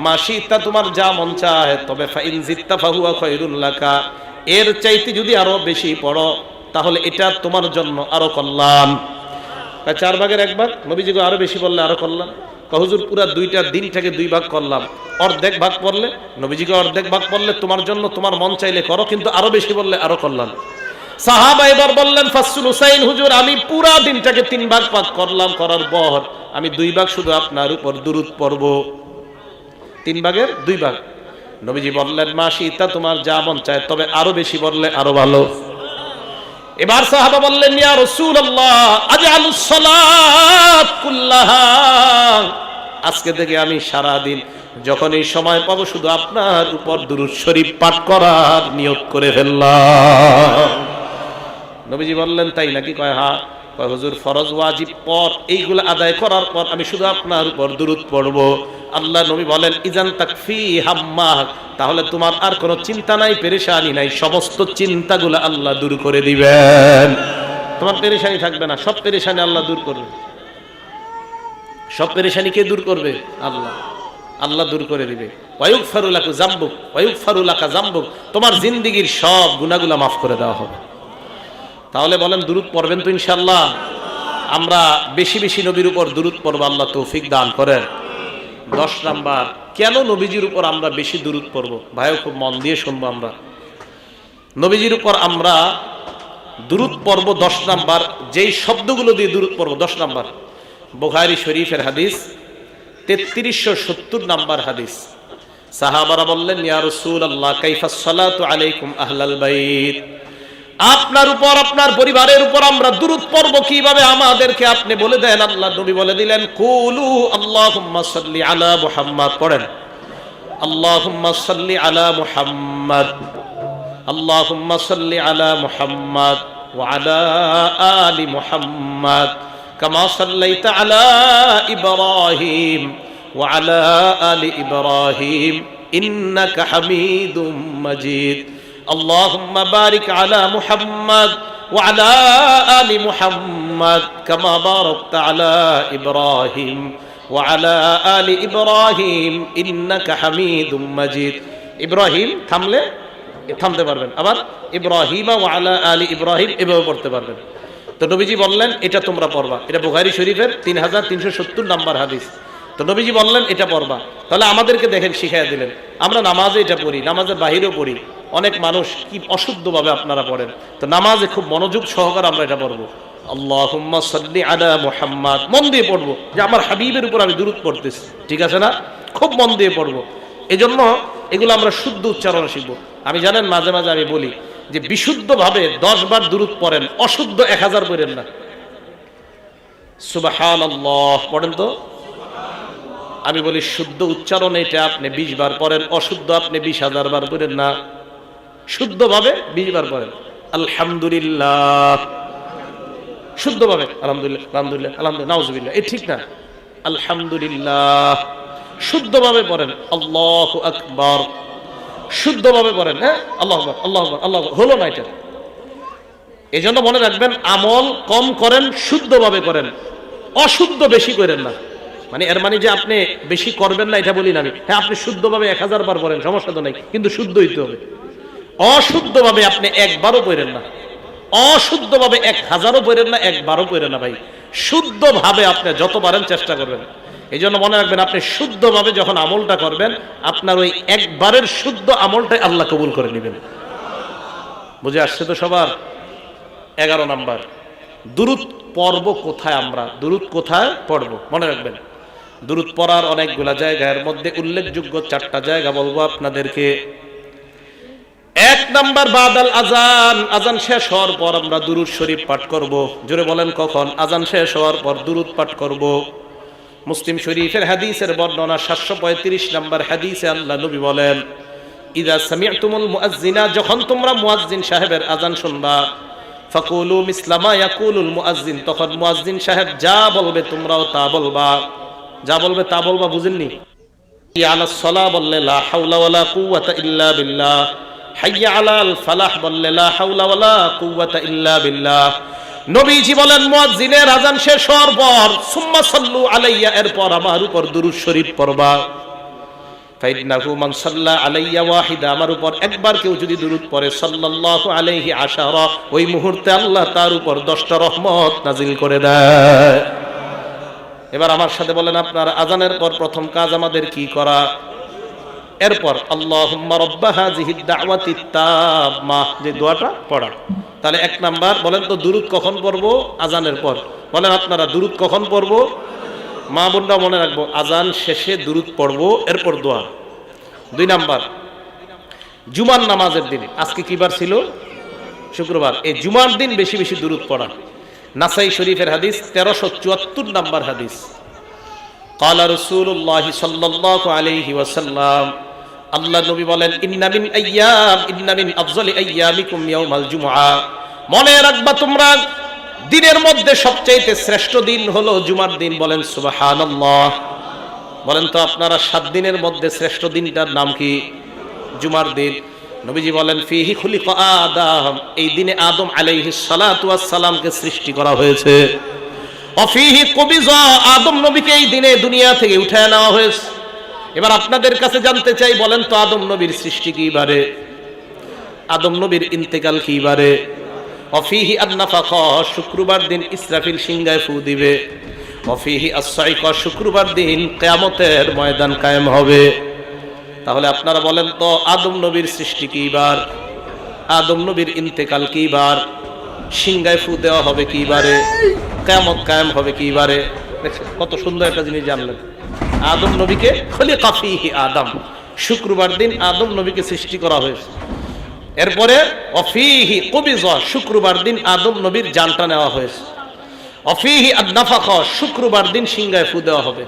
মা শিতা, তোমার যা মন চায়, তবে ফাইন জিত্তা ফাহুয়া খায়রুল লাকা, এর চাইতে যদি আরো বেশি পড়ো তাহলে এটা তোমার জন্য আরো কল্যাণ। 4 ভাগের 1 ভাগ, নবীজি আরো বেশি বললে আরো কল্যাণ। হুজুর পুরা দুইটা দিনটাকে 2 ভাগ করলাম, অর্ধেক ভাগ পড়লে, নবীজিকে অর্ধেক ভাগ পড়লে তোমার জন্য, তোমার মন চাইলে করো, কিন্তু আরো বেশি বললে আরো কল্যাণ। সাহাবা এবার বললেন, ফাসসুল হুসাইন, হুজুর আমি পুরা দিনটাকে 3 ভাগ ভাগ করলাম, করার পর আমি 2 ভাগ শুধু আপনার উপর দুরূদ পড়ব, 3 ভাগের 2 ভাগ। নবীজি বললেন, মা শিতা, তোমার যা মন চায়, তবে আরো বেশি বললে আরো ভালো। এবার সাহাবা বললেন, ইয়া রাসূলুল্লাহ আজআলুস সালাত কুল্লাহা, আজকে থেকে আমি সারা দিন যখন এই সময় পাবো শুধু আপনার উপর দুরূদ শরীফ পাঠ করার নিয়ত করে ফেললাম। নবীজি বললেন, তাই নাকি? কয় হ্যাঁ। কয় হুজুর ফরজ ওয়াজিব পর এইগুলো আদায় করার পর আমি শুধু আপনার উপর দুরূদ পড়বো। আল্লাহ নবী বলেন, ইজান তাকফি হাম্মাহ, তাহলে তোমার আর কোনো চিন্তা নাই, পেরেশানি নাই, সমস্ত চিন্তাগুলো আল্লাহ দূর করে দিবেন, তোমার পেরেশানি থাকবে না, সব পেরেশানি আল্লাহ দূর করবে। সব পেরেশানি কে দূর করবে? আল্লাহ, আল্লাহ দূর করে দিবে। ওয়ায়ুগফারু লাকা যামবুক, ওয়ায়ুগফারু লাকা যামবুক, তোমার জিন্দেগীর সব গুনাহগুলো মাফ করে দেওয়া হবে। তাহলে বলেন দুরূদ পড়বেন তো ইনশাআল্লাহ? আমরা বেশি বেশি নবীর উপর দুরূদ পড়ব, আল্লাহ তৌফিক দান করেন। 10 নাম্বার, কেন নবীজির উপর আমরা বেশি দুরূদ পড়ব? ভাইও খুব মন দিয়ে শুনবো। আমরা নবীজির উপর আমরা দুরূদ পড়ব 10 নাম্বার, যেই শব্দগুলো দিয়ে দুরূদ পড়ব। 10 নাম্বার, বুখারী শরীফের হাদিস 3370 নাম্বার হাদিস। সাহাবারা বললেন, ইয়া রাসূলুল্লাহ কাইফাস সালাতু আলাইকুম আহলাল বাইত, আপনার উপর, আপনার পরিবারের উপর আমরা দুরূদ পড়ব কিভাবে, আমাদেরকে আপনি বলে দেন। আল্লাহ নবী বলে দিলেন, কুলু আল্লাহুম্মা সাল্লি আলা মুহাম্মাদ, পড়েন আল্লাহুম্মা সাল্লি আলা মুহাম্মাদ, আল্লাহুম্মা সাল্লি আলা মুহাম্মাদ ওয়া আলা আলি মুহাম্মাদ কামা সাল্লাইতা আলা ইব্রাহিম ওয়া আলা আলি ইব্রাহিম ইন্নাকা হামিদুম মাজিদ। اللهم بارك على محمد وعلى آل محمد كما باركت على إبراهيم وعلى آل إبراهيم إنك حميد مجيد। ইব্রাহিম থামলে থামতে পারবেন, আবার ইব্রাহিম ওয়া আলা আলি ইব্রাহিম এভাবে পড়তে পারবেন। তো নবীজি বললেন এটা তোমরা পড়বা, এটা বুখারী শরীফের 3370 নাম্বার হাদিস। তো নবীজি বললেন এটা পড়বা, তাহলে আমাদেরকে দেখেন শিখাইয়া দিলেন। আমরা নামাজে এটা পড়ি, নামাজের বাহিরেও পড়ি, অনেক মানুষ কি অশুদ্ধভাবে আপনারা পড়েন। তো নামাজে খুব মনোযোগ সহকারে আমরা এটা পড়বো, আল্লাহুম্মা সাল্লি আলা মুহাম্মাদ, মন দিয়ে পড়বো যে আমার হাবিবের উপর আমি দুরূদ পড়তেছি, ঠিক আছে না? খুব মন দিয়ে পড়বো। এজন্য এগুলো আমরা শুদ্ধ উচ্চারণে শিখবো। আমি জানেন মাঝে মাঝে আমি বলি যে বিশুদ্ধভাবে 10 বার দুরূদ পড়েন, অশুদ্ধ 1000 পড়েন না। সুবহানাল্লাহ পড়েন তো। আমি বলি শুদ্ধ উচ্চারণে এটা আপনি 20 বার পড়েন, অশুদ্ধ আপনি 20,000 বার পড়েন না, শুদ্ধভাবে 20 বার পড়েন। আলহামদুলিল্লাহ শুদ্ধভাবে, আলহামদুলিল্লাহ আলহামদুলিল্লাহ আলহামদুলিল্লাহ নাউজুবিল্লাহ, এ ঠিক না। আলহামদুলিল্লাহ শুদ্ধভাবে পড়েন। আল্লাহু আকবার শুদ্ধভাবে পড়েন। হ্যাঁ, আল্লাহু আকবার আল্লাহু আকবার আল্লাহু আকবার, হলো না এটা। এজন্য মনে রাখবেন, আমল কম করেন, শুদ্ধভাবে করেন, অশুদ্ধ বেশি করেন না। মানে এর মানে যে আপনি বেশি করবেন না এটা বলি না আমি। হ্যাঁ, আপনি শুদ্ধভাবে 1000 বার পড়েন, সমস্যা তো নাই, কিন্তু শুদ্ধ হইতে হবে। অশুদ্ধভাবে আপনি একবারও পড়েন না, অশুদ্ধভাবে 1000ও পড়েন না, একবারও পড়েন না ভাই। শুদ্ধভাবে আপনি যত পারেন চেষ্টা করবেন। এই জন্য মনে রাখবেন, আপনি শুদ্ধভাবে যখন আমলটা করবেন, আপনার ওই একবারের শুদ্ধ আমলটাই আল্লাহ কবুল করে নেবেন। বুঝে আসছে তো সবার? 11 নাম্বার, দুরূদ পড়ব কোথায়? আমরা দুরূদ কোথায় পড়ব মনে রাখবেন। দুরূদ পড়ার অনেকগুলা জায়গা, এর মধ্যে উল্লেখযোগ্য 4টা জায়গা বলবো আপনাদেরকে। 1 নাম্বার, বাদাল আজান, আজান শেষ হওয়ার পর আমরা দুরূদ শরীফ পাঠ করব। জোরে বলেন কখন? আজান শেষ হওয়ার পর দুরূদ পাঠ করব। মুসলিম শরীফের হাদিসের বর্ণনা 735 নাম্বার হাদিসে আল্লাহ নবী বলেন, ইযা সামি'তুমুল মুআজ্জিনা, যখন তোমরা মুয়াজ্জিন সাহেবের আজান শুনবা, ফাকুলু মিসলা মা ইয়াকুলুল মুআজ্জিন, তখন মুয়াজ্জিন সাহেব যা বলবে তোমরাও তা বলবা। যা বলবে তা বলবা, বুঝেননি? হাইয়া আলাস সালাহ বললে লা হাওলা ওয়ালা কুওয়াতা ইল্লা বিল্লাহ, হাইয়া আলাল ফালাহ বললে লা হাওলা ওয়ালা কুওয়াতা ইল্লা বিল্লাহ। নবীজি বলেন, মুয়াজ্জিনের আজান শেষ হওয়ার পর সুম্মা সাল্লু আলাইয়া, এরপর আমার উপর দুরূদ শরীফ পড়বা। ফাইন্নাহু মান সাল্লা আলাইয়া ওয়াহিদা, আমার উপর একবার কেউ যদি দুরূদ পড়ে, সাল্লাল্লাহু আলাইহি আশারা, ওই মুহূর্তে আল্লাহ তার উপর 10টা রহমত নাজিল করে দেয়। এবার আমার সাথে বলেন, আপনার আজানের পর প্রথম কাজ আমাদের কি করা? এরপর আল্লাহুম্মা রাব্বা হাযিহিদ দাওয়াতিত তাম্মা, যে দোয়াটা পড়া। তাহলে 1 নাম্বার বলেন তো, দুরূদ কখন পড়বো? আজানের পর। বলেন আপনারা, দুরূদ কখন পড়বো? মা বোনরা মনে রাখবো, আজান শেষে দুরূদ পড়বো, এরপর দোয়া। 2 নাম্বার, জুমার নামাজের দিন, আজকে কি বার ছিল? শুক্রবার। এই জুমার দিন বেশি বেশি দুরূদ পড়া। নাসাই শরীফের হাদিস 1374 নাম্বার হাদিস, ক্বালা রাসূলুল্লাহ সাল্লাল্লাহু আলাইহি ওয়াসাল্লাম, আল্লাহ নবী বলেন, ইন্না মিন আফজালি আইয়ামিকুম ইয়াউমাল জুমআ, মনে রাখবা তোমরা দিনের মধ্যে সবচেয়ে শ্রেষ্ঠ দিন হলো জুমার দিন। বলেন সুবহানাল্লাহ। বলেন তো আপনারা, 7 দিনের মধ্যে শ্রেষ্ঠ দিনটার নাম কি? জুমার দিন। নবীজি বলেন, ফিহি খুলিকা আদম, এই দিনে আদম আলাইহিস সালাতু ওয়াস সালামকে সৃষ্টি করা হয়েছে। অফিহি কুবিজা, আদম নবীকে এই দিনে দুনিয়া থেকে উঠায় নেওয়া হয়েছে। এবার আপনাদের কাছে জানতে চাই, বলেন তো আদম নবীর সৃষ্টি কি বারে? আদম নবীর ইন্তেকাল কি বারে? অফিহি আন-নাফাখা, শুক্রবার দিন ইসরাফিল সিংহায় ফু দিবে। অফিহি আস-সাইকা, শুক্রবার দিন কিয়ামতের ময়দান কায়েম হবে। তাহলে আপনারা বলেন তো, আদম নবীর সৃষ্টি কি বার? আদম নবীর ইন্তেকাল কি বার? সিংহায় ফু দেওয়া হবে কি বারে? কিয়ামত কায়েম হবে কি বারে? দেখছেন কত সুন্দর একটা জিনিস জানলেন। আদম নবীকে খলিকা ফিহি আদম, শুক্রবার দিন আদম নবীকে সৃষ্টি করা হয়েছে। এরপরে অফিহি কুবিজা, শুক্রবার দিন আদম নবীর জানটা নেওয়া হয়েছে। অফিহি আন-নাফাখা, শুক্রবার দিন সিংহায় ফু দেওয়া হবে।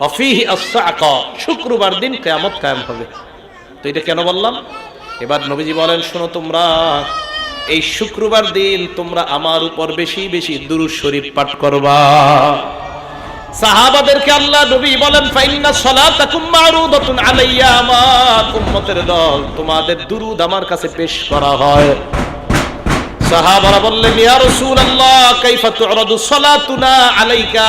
অফিহি আস-সাআকা, শুক্রবার দিন কিয়ামত কায়েম হবে। তো এটা কেন বললাম? এবার নবীজি বলেন, শোনো তোমরা, এই শুক্রবার দিন তোমরা আমার উপর বেশি বেশি দুরূদ শরীফ পাঠ করবা। সাহাবাদেরকে আল্লাহ নবী বলেন, ফাইন্না সালাতাকুম মারুদাতুন আলাইয়া, আমার উম্মতের দল, তোমাদের দুরূদ আমার কাছে পেশ করা হয়। সাহাবারা বললেন, ইয়া রাসূলুল্লাহ কাইফা তু'রাদু সালাতুনা আলাইকা,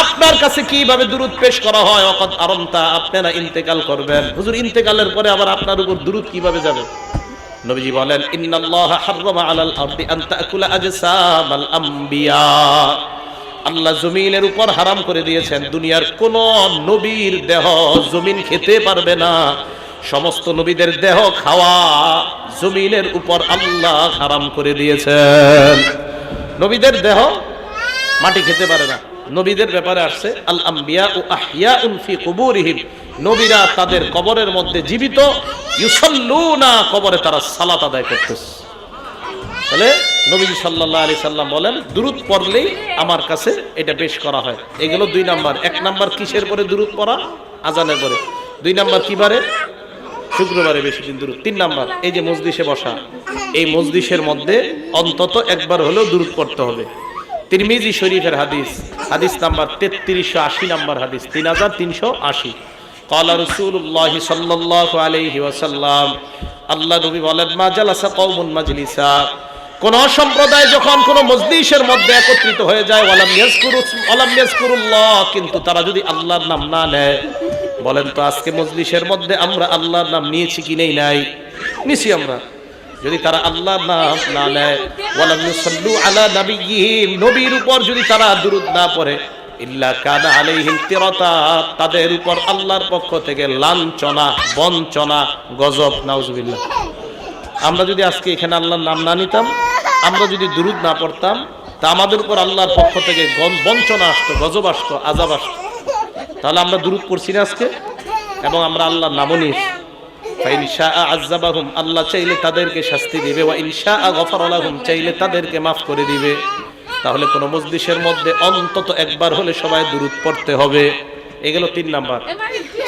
আপনার কাছে কিভাবে দুরূদ পেশ করা হয়? ওয়াকাদ আরামতা, আপনারা ইন্তেকাল করবেন। হুজুর, ইন্তেকালের পরে আবার আপনার উপর দুরূদ কিভাবে যাবে? নবীজি বলেন, ইন্নাল্লাহা হাররামা আলাল আরদি আন তাকুলা আজসামাল আমবিয়া, আল্লাহ জমিনের উপর হারাম করে দিয়েছেন, দুনিয়ার কোন নবীর দেহ জমিন খেতে পারবে না। সমস্ত নবীদের দেহ খাওয়া জমিনের উপর আল্লাহ হারাম করে দিয়েছেন। নবীদের দেহ মাটি খেতে পারে না। নবীদের ব্যাপারে আসছে, আল আম্বিয়া ও আহিয়াউন ফি কুবুরিহিম, নবীরা তাদের কবরের মধ্যে জীবিত, ইউসাল্লুনা, কবরে তারা সালাত আদায় করতেছে। তাহলে নবীজি সাল্লাল্লাহু আলাইহি সাল্লাম বলেন, দুরূদ পড়লেই আমার কাছে এটা পেশ করা হয়। এগুলো 2 নাম্বার। 1 নাম্বার কিসের পরে দুরূদ পড়া? আজানের পরে। 2 নাম্বার কি বারে? শুক্রবারে বেশি দিন দুরূদ। 3 নাম্বার, এই যে মজলিসে বসা, এই মজলিসের মধ্যে অন্তত একবার হলেও দুরূদ পড়তে হবে। তিরমিজি শরীফের হাদিস, হাদিস নাম্বার 3380 নাম্বার হাদিস, 3380, ক্বালা রাসূলুল্লাহ সাল্লাল্লাহু আলাইহি ওয়াসাল্লাম, আল্লাহ নবী বলেন, মা জালাসা কওমুন মাজলিসা, কোন সম্প্রদায় যখন কোন মজলিসের মধ্যে একত্রিত হয়ে যায় ওয়ালাম ইয়াজকুরুল্লাহ, কিন্তু তারা যদি আল্লাহর নাম না নেয়, বলেন তো আজকে মজলিসের মধ্যে আমরা আল্লাহর নাম নিয়েছি কি নাই? নিছি আমরা। যদি তারা আল্লাহর নাম না নেয়, ওয়ালাম ইউসাল্লু আলা নাবিয়্যিহিম, নবীর উপর যদি তারা দুরূদ না পড়ে, ইল্লা কানা আলাইহিম তিরাতা, তাদের উপর আল্লাহর পক্ষ থেকে লাঞ্ছনা, বঞ্চনা, গজব। নাউজুবিল্লাহ। আমরা যদি আজকে এখানে আল্লাহর নাম না নিতাম, আমরা যদি দুরূদ না পড়তাম, তা আমাদের উপর আল্লাহর পক্ষ থেকে বঞ্চনা আসতো, গজব আসতো, আযাব আসতো। তাহলে আমরা দুরূদ পড়ছি না আজকে, এবং আমরা আল্লাহর নামও নিয়েছি। ফাইন শাআ আযাবাহুম, আল্লাহ চাইলে তাদেরকে শাস্তি দিবে, ওয়া ইন শাআ গফারা লাহুম, চাইলে তাদেরকে মাফ করে দিবে। তাহলে কোন মজলিসের মধ্যে অন্তত একবার হলে সবাই দুরূদ পড়তে হবে। এগুলো 3 নাম্বার।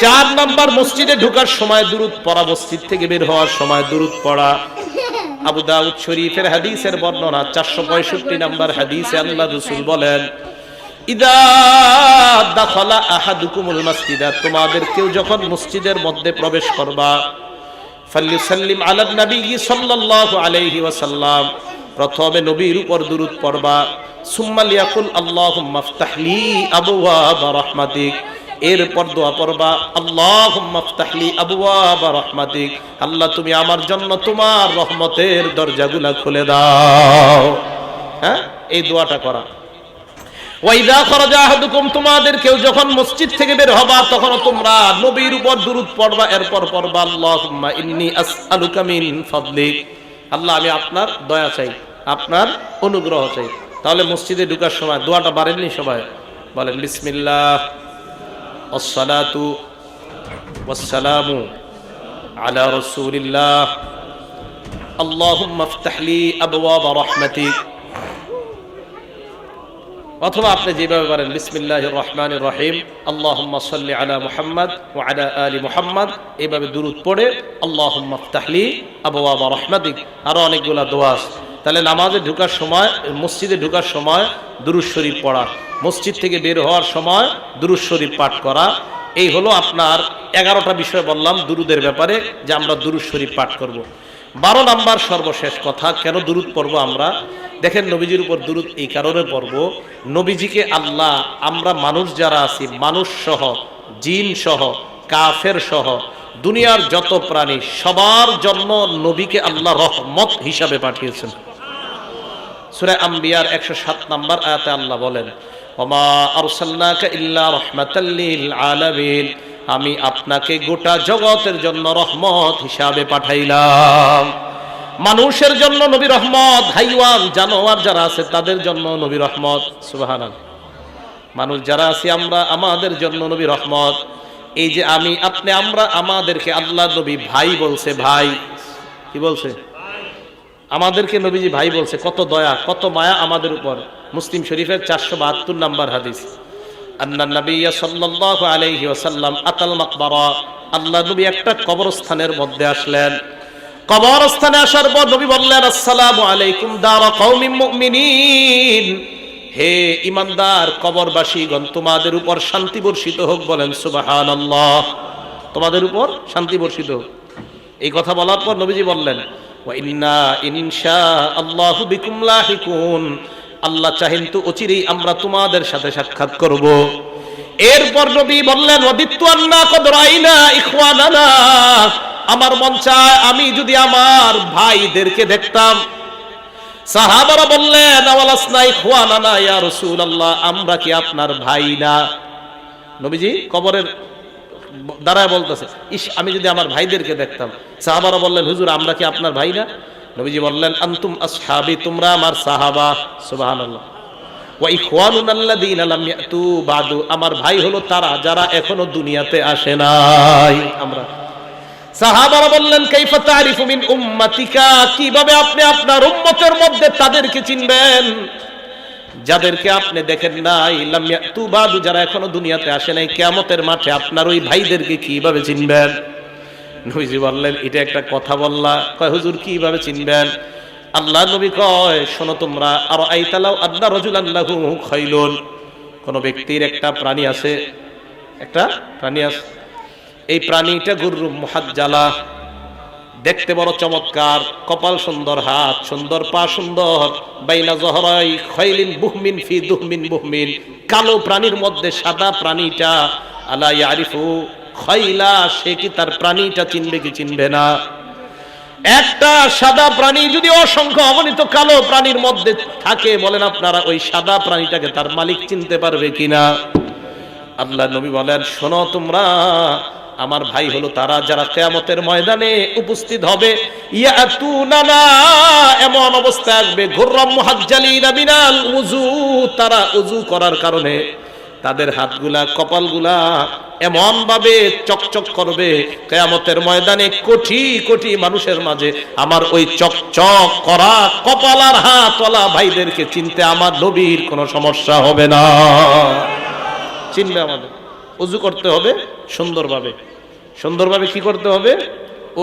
4 নাম্বার, মসজিদে ঢোকার সময় দুরূদ পড়া, মসজিদ থেকে বের হওয়ার সময় দুরূদ পড়া। আবু দাউদ শরীফের হাদিসের বর্ণনা 465 নাম্বার হাদিসে আল্লাহ রাসূল বলেন, ইদা দাখালা আহাদুকুমুল মাসজিদা, তোমাদের কেউ যখন মসজিদের মধ্যে প্রবেশ করবা, ফালইউসাল্লিম আলান নবী সাল্লাল্লাহু আলাইহি ওয়াসাল্লাম, প্রথমে নবীর উপর দুরূদ পড়বা। সুম্মা লিয়াকুল আল্লাহুম্মা ইফতাহলি আবওয়াব রাহমাতিক, এরপর দোয়া পড়বা, আল্লাহুম্মা ইফতাহলি আবওয়াব রাহমাতিক, আল্লাহ তুমি আমার জন্য তোমার রহমতের দরজাগুলো খুলে দাও। হ্যাঁ, এই দোয়াটা করা। ওয়াইদা খরাজা আহাদুকুম, তোমাদের কেউ যখন মসজিদ থেকে বের হবা, তখন তোমরা নবীর উপর দুরূদ পড়বা। এরপর পড়বা, আল্লাহুম্মা ইন্নী আসআলুকা মিন ফাদলিক, আল্লাহ আমি আপনার দয়া চাই, আপনার অনুগ্রহ চাই। তাহলে মসজিদে ঢোকার সময় দোয়াটা বাড়েননি সবাই? বলেন, বিসমিল্লাহ আসসালাতু ওয়াসসালামু আলা রাসূলিল্লাহ, আল্লাহুম্মা ইফতাহলি আবওয়াব রাহমাতিক। অথবা আপনি যেভাবে পারেন, বিসমিল্লাহির রহমানির রহিম, আল্লাহুম্মা সাল্লি আলা মুহাম্মাদ ওয়া আলা আলি মুহাম্মাদ, এইভাবে দুরূদ পড়ে আল্লাহুম্মা ইফতাহলি আবওয়াব রাহমাতিক। আরো অনেকগুলা দোয়া আছে। তাহলে নামাজে ঢোকার সময়, মসজিদে ঢোকার সময় দুরূদ শরীফ পড়া, মসজিদ থেকে বের হওয়ার সময় দুরূদ শরীফ পাঠ করা। এই হলো আপনার 11টা বিষয় বললাম দুরূদের ব্যাপারে, যে আমরা দুরূদ শরীফ পাঠ করব। 12 নাম্বার সর্বশেষ কথা, কেন দুরূদ পড়ব আমরা? দেখেন, নবীজির উপর দুরূদ এই কারণে পড়ব, নবীজিকে আল্লাহ, আমরা মানুষ যারা আছি, মানুষ সহ, জিন সহ, কাফের সহ, দুনিয়ার যত প্রাণী, সবার জন্য নবীকে আল্লাহ রহমত হিসাবে পাঠিয়েছেন। সূরা আম্বিয়ার 107 নাম্বার আয়াতে আল্লাহ বলেন, ওমা আরসালনাকা ইল্লা রাহমাতাল লিল আলামিন, আমি আপনাকে গোটা জগতের জন্য রহমত হিসাবে পাঠাইলাম। মানুষের জন্য নবী রহমত, হাইওয়ান জানোয়ার যারা আছে তাদের জন্য নবী রহমত। সুবহানাল্লাহ। মানুষ যারা আছি আমরা, আমাদের জন্য নবী রহমত। এই যে আমি, আপনি, আমরা, আমাদেরকে আল্লাহ নবী ভাই বলছে। ভাই কি বলছে? আমাদেরকে নবীজি ভাই বলছে। কত দয়া, কত মায়া আমাদের উপর। মুসলিম শরীফের 472 নাম্বার হাদিস, আন্নান নবিয়্য সাল্লাল্লাহু আলাইহি ওয়াসাল্লাম আতাল মাকবারা, আল্লাহ নবী একটা কবরস্থানের মধ্যে আসলেন। কবরস্থানে আসার পর নবী বললেন, আসসালামু আলাইকুম দারা কওমিন মুমিনিন, হে ঈমানদার কবরবাসীগণ, তোমাদের উপর শান্তি বর্ষিত হোক। বলেন সুবহানাল্লাহ। তোমাদের উপর শান্তি বর্ষিত হোক। এই কথা বলার পর নবীজি বললেন, ওয়া ইন্না ইনশা আল্লাহু বিকুম লাহিকুন, আল্লাহ চাহেন তো অচিরেই আমরা তোমাদের সাথে সাক্ষাৎ করব। এরপর নবী বললেন, ওয়াদিতু আন্না কদ রাইনা ইখওয়ানানা, আমার মন চায় আমি যদি আমার ভাইদেরকে দেখতাম। সাহাবারা বললেন, আওয়ালাসনা ইখওয়ানানা ইয়া রাসূলুল্লাহ, আমরা কি আপনার ভাই না? নবীজি কবরের দাঁড়ায় বলতেছে, ইস, আমি যদি আমার ভাইদেরকে দেখতাম। সাহাবারা বললেন, হুজুর আমরা কি আপনার ভাই না? নবীজি বললেন, আনতুম আসহাবি, তোমরা আমার সাহাবা। সুবহানাল্লাহ। ওয়া ইখওয়ানুনা আল্লাযীনা লাম ইয়াতু বাদু, আমার ভাই হলো তারা যারা এখনো দুনিয়াতে আসে নাই। আমরা সাহাবারা বললেন, কাইফা তারিফু মিন উম্মাতিকা, কিভাবে আপনি আপনার উম্মতের মধ্যে তাদেরকে চিনবেন যাদেরকে আপনি দেখেন নাই? লাম ইয়াতু বাদু, যারা এখনো দুনিয়াতে আসে নাই। কিয়ামতের মাঠে আপনার ওই ভাইদেরকে কিভাবে চিনবেন? নবীজি বললেন, এটা একটা কথা বললা? কয়, হুজুর কিভাবে চিনবেন? আল্লাহ নবী কয়, শোনো তোমরা, আর আইতালাউ আদনা রাজুলান লাহু খাইলুন, কোন ব্যক্তির একটা প্রাণী আছে, একটা প্রাণী আছে, এই প্রাণীটা গুররুম মুহাজ্জালা, দেখতে বড় চমৎকার, কপাল সুন্দর, হাত সুন্দর, পা সুন্দর, বাইনা জহরাই খাইলিন বুহমিন ফি দুহমিন বুহমিন, কালো প্রাণীর মধ্যে সাদা প্রাণীটা, আলা ইয়ারিফু খাইলা, সে কি তার প্রাণীটা চিনবে কি চিনবে না? একটা সাদা প্রাণী যদি অসংখ্য অগণিত কালো প্রাণীর মধ্যে থাকে, বলেন আপনারা ওই সাদা প্রাণীটাকে তার মালিক চিনতে পারবে কিনা? আল্লাহ নবী বলেন, শোনো তোমরা, আমার ভাই হলো তারা যারা কিয়ামতের ময়দানে উপস্থিত হবে, ইয়াতুনানা, এমন অবস্থা আসবে, গুররাম মুহাজ্জালিনা মিনাল উযু, তারা ওযু করার কারণে তাদের হাতগুলা, কপালগুলা এমন ভাবে চকচক করবে, কিয়ামতের ময়দানে কোটি কোটি মানুষের মাঝে আমার ওই চকচক করা কপাল আর হাতওয়ালা ভাইদেরকে চিনতে আমার নবীর কোনো সমস্যা হবে না। চিনবে আমাদের। ওযু করতে হবে সুন্দরভাবে, সুন্দরভাবে কি করতে হবে?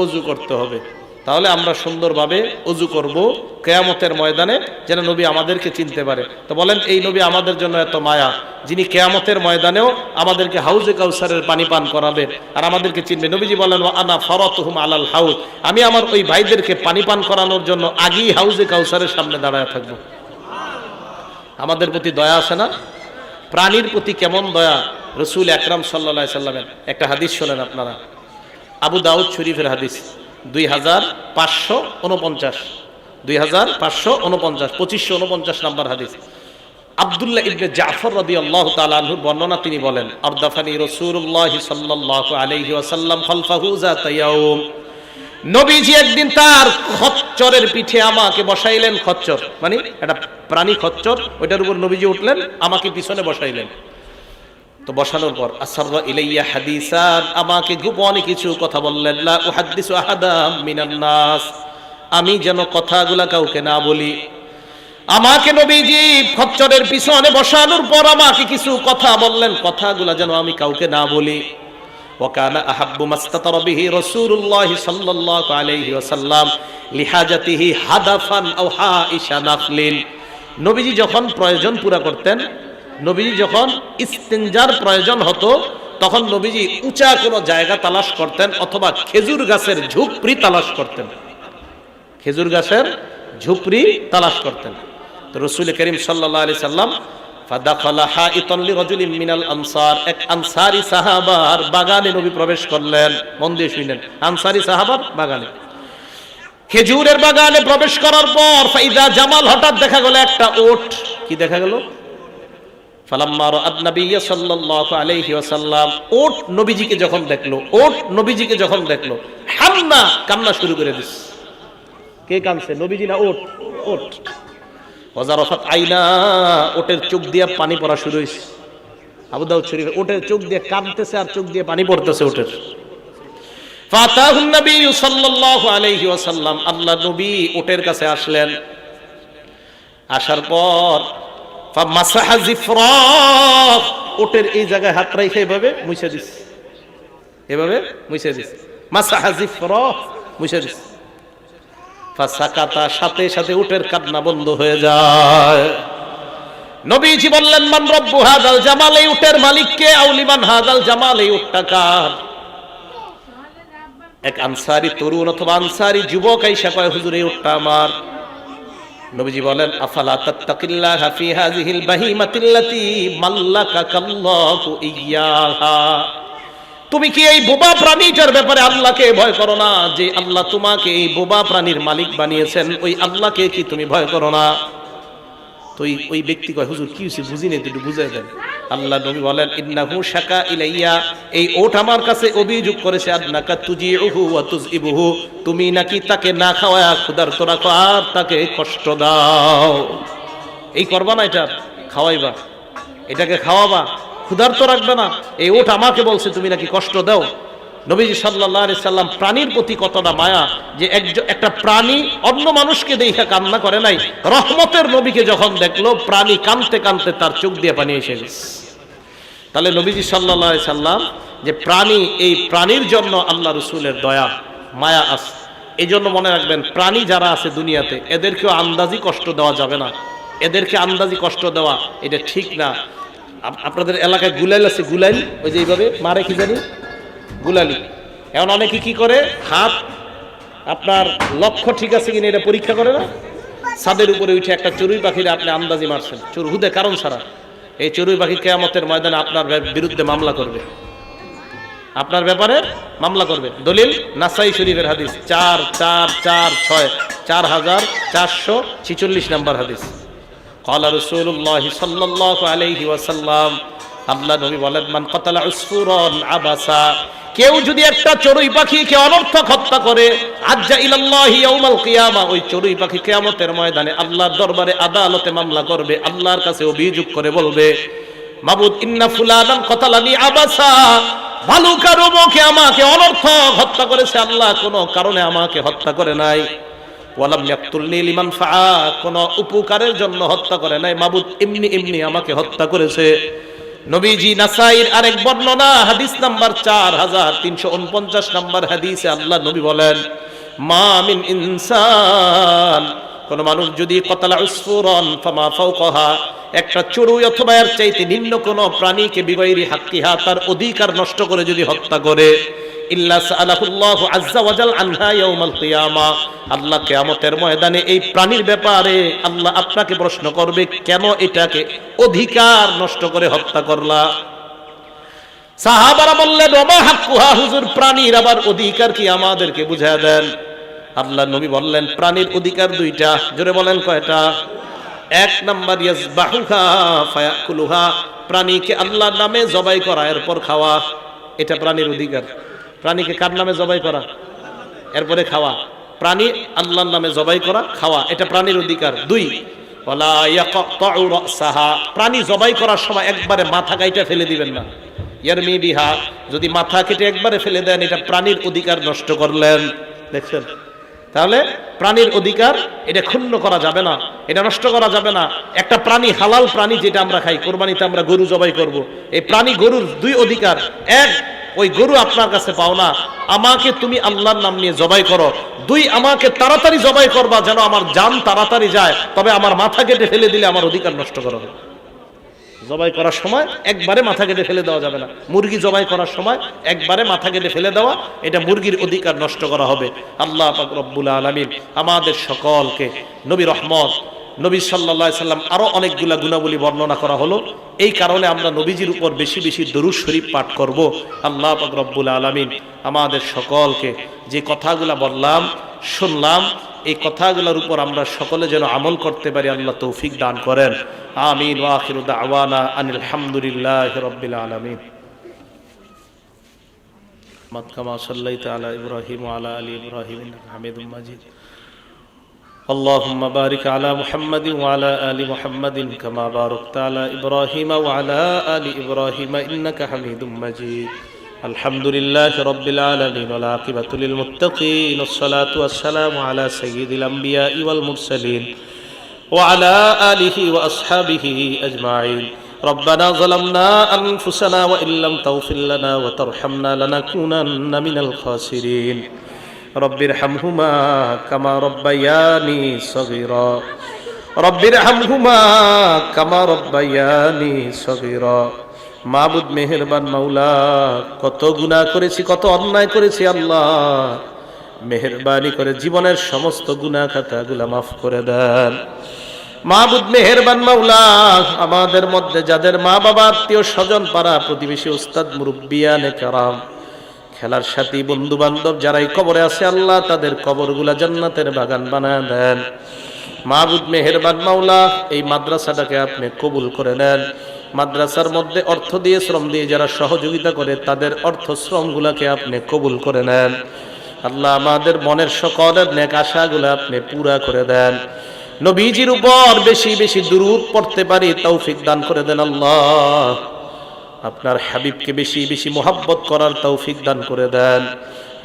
ওযু করতে হবে। তাহলে আমরা সুন্দরভাবে ওযু করব কিয়ামতের ময়দানে, যেন নবী আমাদেরকে চিনতে পারে। তো বলেন, এই নবী আমাদের জন্য এত মায়া, যিনি কিয়ামতের ময়দানেও আমাদেরকে হাউজে কাউসারের পানি পান করাবেন আর আমাদেরকে চিনবে। নবীজি বলেন, ওয়া আনা ফারাতুহুম আলাল হাউজ, আমি আমার ওই ভাইদেরকে পানি পান করানোর জন্য আগেই হাউজে কাউসারের সামনে দাঁড়ায় থাকবো। আমাদের প্রতি দয়া আসে না? প্রাণীর প্রতি কেমন দয়া! রাসূল আকরাম সাল্লাল্লাহু আলাইহি সাল্লামের একটা হাদিস শোনেন আপনারা, আবু দাউদ শরীফের হাদিস 2549, 2549 নাম্বার হাদিস। আব্দুল্লাহ ইবনে জাফর রাদিয়াল্লাহু তাআলা আনহু বর্ণনা, তিনি বলেন, আরদাফানি রাসূলুল্লাহ সাল্লাল্লাহু আলাইহি ওয়াসাল্লাম খালফাহু যাতা ইয়াউম, নবীজি একদিন তার খচ্চরের পিঠে আমাকে বসাইলেন। খচ্চর মানে একটা প্রাণী, খচ্চর, ওইটার উপর নবীজি উঠলেন, আমাকে পিছনে বসাইলেন। তো বসানোর পর আসররা ইলাইয়া হাদিসান, আমাকে গোপনে কিছু কথা বললেন। লা উহাদ্দিসু আহাদাম মিনান নাস, আমি যেন কথাগুলা কাউকে না বলি। আমাকে নবীজি খচ্চরের পিছনে বসানোর পর আমাকে কিছু কথা বললেন, কথাগুলা যেন আমি কাউকে না বলি। ওয়া কানা আহাব্বু মাস্তাতারা বিহি রাসূলুল্লাহ সাল্লাল্লাহু আলাইহি ওয়াসাল্লাম লিহাজাতিহি হাদাফান আও হাইশা নাখলিন, নবীজি যখন প্রয়োজন পুরা করতেন, নবীজি যখন ইস্তেঞ্জার প্রয়োজন হতো, তখন নবীজি উঁচা কোনো জায়গা তালাশ করতেন অথবা খেজুর গাছের ঝুপড়ি তালাশ করতেন, খেজুর গাছের ঝুপড়ি তালাশ করতেন। তো রাসূল করিম সাল্লাল্লাহু আলাইহি সাল্লাম ফাদাখালা হাইতান লিরাজুলিন মিনাল আনসার, এক আনসারী সাহাবার বাগানে নবী প্রবেশ করলেন। মন দিয়ে শুনেন, আনসারী সাহাবার বাগানে, খেজুরের বাগানে প্রবেশ করার পর ফাইদা জামাল, হঠাৎ দেখা গেল একটা উট। কি দেখা গেল? ফালাম্মা রাআত নবিয়্য সাল্লাল্লাহু আলাইহি ওয়াসাল্লাম, উট নবীজিকে যখন দেখলো, উট নবীজিকে যখন দেখলো, হান্না, কান্না শুরু করে দিস। কে কাঁদছে? নবীজি না উট? উট। ওয়াজারাফাত আইনা, উটের চোখ দিয়ে পানি পড়া শুরু হয়েছে। আবু দাউদ শরীফ, উটের চোখ দিয়ে কাঁদতেছে আর চোখ দিয়ে পানি পড়তেছে উটের। ফাতাহুন নবী সাল্লাল্লাহু আলাইহি ওয়াসাল্লাম, আল্লাহ নবী উটের কাছে আসলেন। আসার পর ফামাসাহা জিফরাহ, উটের এই জায়গায় হাত রাখে এভাবে মুছে দিস, এভাবে মুছে দিস, মাসাহা জিফরাহ, মুছে দিস। ফাসাকাতা, সাথে সাথে উটের কান্না বন্ধ হয়ে যায়। নবীজি বললেন, মান রব্বু হাযাল জামাল, এই উটের মালিক কে? আউলিমান হাযাল জামাল, এই উটটা কার? এক আনসারী তরুণ অথবা আনসারী যুবক আইসা কয়, হুজুর এই উটটা আমার। নবীজি বলেন, আফালা তাত্তাকিল্লাহা ফি হাযিহিল বাহিমাতিল্লাতী মাল্লাকাকাল্লাহু ইয়্যাহা, তুমি কি এই বোবা প্রাণীটার ব্যাপারে আল্লাহকে ভয় করো না? যে আল্লাহ তোমাকে এই বোবা প্রাণীর মালিক বানিয়েছেন, ওই আল্লাহকে কি তুমি ভয় করো না? তো ওই ব্যক্তি কয়, হুজুর কি হইছে বুঝি নাই, একটু বুঝাই দেন। আল্লাহ নবী বলেন, ইন্নাহু শাকা ইলাইয়া, এই ওট আমার কাছে অভিযোগ করেছে, আদনাকা তুজিউহু ওয়া তুযইবুহু, তুমি নাকি তাকে না খাওয়ায়া ক্ষুধার্ত রাখো আর তাকে কষ্ট দাও। এই করবা না, এটা খাওয়াইবা, এটাকে খাওয়াবা, ক্ষুধার্ত রাখবে না। এই ওট আমাকে বলছে তুমি নাকি কষ্ট দাও। নবীজি সাল্লাল্লাহু আলাইহি সাল্লাম প্রাণীর প্রতি কতটা মায়া, যে একটা প্রাণী অন্য মানুষকে দেখে কান্না করে নাই, রহমতের নবীকে যখন দেখলো, প্রাণী কাঁদতে কাঁদতে তার চোখ দিয়ে পানি এসে গেছে। তাহলে নবীজি সাল্লাল্লাহু আলাইহি সাল্লাম যে প্রাণী, এই প্রাণীর জন্য আল্লাহ রাসূলের দয়া মায়া আছে। এই জন্য মনে রাখবেন, প্রাণী যারা আছে দুনিয়াতে, এদেরকেও আন্দাজি কষ্ট দেওয়া যাবে না, এদেরকে আন্দাজি কষ্ট দেওয়া এটা ঠিক না। আপনাদের এলাকায় গুলাইল আছে, গুলাইল, ওই যে এইভাবে মারে, কি জানি গুলালি। এখন অনেকে কি করে, হাত আপনার লক্ষ্য ঠিক আছে কিনা এটা পরীক্ষা করে না? ছাদের উপরে উঠে একটা চড়ুই পাখিরে আপনি আন্দাজি মারছেন হুদে কারণ ছাড়া, এই চড়ুই পাখি কিয়ামতের ময়দানে আপনার বিরুদ্ধে মামলা করবে, আপনার ব্যাপারে মামলা করবে। দলিল নাসাই শরীফের হাদিস 4446 4446 নম্বর হাদিস। ক্বালা রাসূলুল্লাহ সাল্লাল্লাহু আলাইহি ওয়াসাল্লাম, আল্লাহ নবী বলেন, মান কাতালা উসফুরান আবাসা, কেউ যদি একটা চড়ুই পাখিকে অনর্থক হত্যা করে, আজ্জা ইলাল্লাহি ইয়াউমাল কিয়ামা, ওই চড়ুই পাখি কিয়ামতের ময়দানে আল্লাহর দরবারে আদালতে মামলা করবে, আল্লাহর কাছে অভিযোগ করে বলবে, মাবুদ ইন্না ফুলানান কাতালানি আবাসা, ভালুকার মুখে আমাকে অনর্থক হত্যা করেছে, আল্লাহ কোনো কারণে আমাকে হত্যা করে নাই। ওয়ালাম ইয়াকতুলনি লিমান ফাআ, কোনো উপকারের জন্য হত্যা করে নাই, মাবুদ এমনি এমনি আমাকে হত্যা করেছে। নবীজি নাসাইর আরেক বর্ণনা হাদিস নাম্বার 4349 নম্বর হাদিসে আল্লাহ নবী বলেন, মা মিন ইনসান, কোন মানুষ যদি কতালা উসফুরান ফামা ফাওকাহা, একটা চড়ুই অথবা এর চাইতে নিম্ন কোন প্রাণীকে বিগাইরি হাক্কিহা, তার অধিকার নষ্ট করে যদি হত্যা করে, ইল্লা সাআলাহুল্লাহু আযজা ওয়া জাল আনহা ইয়াউমাল কিয়ামা, আল্লাহ কিয়ামতের ময়দানে এই প্রাণীর ব্যাপারে আল্লাহ আপনাকে প্রশ্ন করবে, কেন এটাকে অধিকার নষ্ট করে হত্যা করলা? সাহাবারা বললেন, ওমা হাক্কুহা, হুজুর প্রাণীর আবার অধিকার কি আমাদেরকে বুঝায় দেন। আল্লাহ নবী বললেন, প্রাণীর অধিকার দুইটা। জোরে বলেন কয়টা? এক নাম্বার ইয়াজবাহুহা ফায়াকুলুহা, প্রাণীকে আল্লাহর নামে জবাই করা এরপর খাওয়া, এটা প্রাণীর অধিকার। প্রাণীকে কার নামে জবাই করা এরপরে খাওয়া, প্রাণী আল্লাহর নামে জবাই করা খাওয়া, এটা প্রাণীর অধিকার। দুই, ওয়ালা ইয়াকতাউ রাসাহা, প্রাণী জবাই করার সময় একবারে মাথা কাইটা ফেলে দিবেন না। ইয়ারমি বিহা, যদি মাথা কেটে একবারে ফেলে দেন, এটা প্রাণীর অধিকার নষ্ট করলেন। দেখছেন? তাহলে প্রাণীর অধিকার এটা ক্ষুণ্ণ করা যাবে না, এটা নষ্ট করা যাবে না। একটা প্রাণী, হালাল প্রাণী যেটা আমরা খাই, কোরবানিতে আমরা গরু জবাই করব, এই প্রাণী গরুর দুই অধিকার। এক, ওই গরু আপনার কাছে পাও না, আমাকে তুমি আল্লাহর নাম নিয়ে জবাই করো। দুই, আমাকে তাড়াতাড়ি জবাই করবা যেন আমার জান তাড়াতাড়ি যায়, তবে আমার মাথা কেটে ফেলে দিলে আমার অধিকার নষ্ট করা হবে। জবাই করার সময় একবারে মাথা কেটে ফেলে দেওয়া যাবে না। মুরগি জবাই করার সময় একবারে মাথা কেটে ফেলে দেওয়া, এটা মুরগির অধিকার নষ্ট করা হবে। আল্লাহ পাক রব্বুল আলামিন আমাদের সকলকে, নবী রহমত, নবী সাল্লাল্লাহু আলাইহি সাল্লাম আরো অনেকগুলা গুণাবলী বর্ণনা করা হলো, এই কারণে আমরা নবীজির উপর বেশি বেশি দরুদ শরীফ পাঠ করব। আল্লাহ পাক রব্বুল আলামিন আমাদের সকলকে যে কথাগুলা বললাম, শুনলাম, এই কথাগুলোর উপর আমরা সকলে যেন আমল করতে পারি, আল্লাহ তৌফিক দান করেন। আমিন। ওয়া আখিরু দাওয়ানা আনিল হামদুলিল্লাহি রাব্বিল আলামিন। কামা সাল্লাইতা আলা ইব্রাহিম ওয়া আলা আলি ইব্রাহিম ইন্নাকা হামিদুম মাজিদ। আল্লাহুম্মা বারিক আলা মুহাম্মাদিন ওয়া আলা আলি মুহাম্মাদিন কামা বারাকতা আলা ইব্রাহিম ওয়া আলা আলি ইব্রাহিম ইন্নাকা হামিদুম মাজিদ। আলহামদুলিল্লাহি রাব্বিল আলামিন ওয়াল আকিবাতু লিল মুত্তাকিন ওয়াসসালাতু ওয়াসসালামু আলা সাইয়্যিদিল আমবিয়াই ওয়াল মুরসালিন ওয়া আলা আলিহি ওয়া আসহাবিহি আজমাইন। রব্বানা যালামনা আনফুসানা ওয়া ইল্লাম তাগফির লানা ওয়া তারহামনা লানাকুনান্না মিনাল খাসিরিন। রব্বিরহামহুমা কামা রব্বায়ানি সগীরা, রব্বিরহামহুমা কামা রব্বায়ানি সগীরা। মাবুদ মেহেরবান মাওলা, কত গুনাহ করেছি, কত অন্যায় করেছি, আল্লাহ মেহেরবানি করে জীবনের সমস্ত গুনাহ খাতাগুলো মাফ করে দেন। মাবুদ মেহেরবান মাওলা, আমাদের মধ্যে যাদের মা বাবা, আত্মীয় স্বজন, পাড়া প্রতিবেশী, উস্তাদ, মুরব্বিয়ানে কেরাম, খেলার সাথী, বন্ধু বান্ধব যারাই কবরে আছে, আল্লাহ তাদের কবরগুলা জান্নাতের বাগান বানায় দেন। মাবুদ মেহেরবান মাওলা, এই মাদ্রাসাটাকে আপনি কবুল করে নেন। মাদ্রাসার মধ্যে অর্থ দিয়ে, শ্রম দিয়ে যারা সহযোগিতা করে, তাদের অর্থ শ্রমগুলাকে আপনি কবুল করে নেন। আল্লাহ আমাদের মনের সকলের নেক আশাগুলো আপনি পুরা করে দেন। নবীজির উপর বেশি বেশি দুরূদ পড়তে পারি তৌফিক দান করে দেন। আল্লাহ আপনার হাবিবকে বেশি বেশি মোহাব্বত করার তৌফিক দান করে দেন।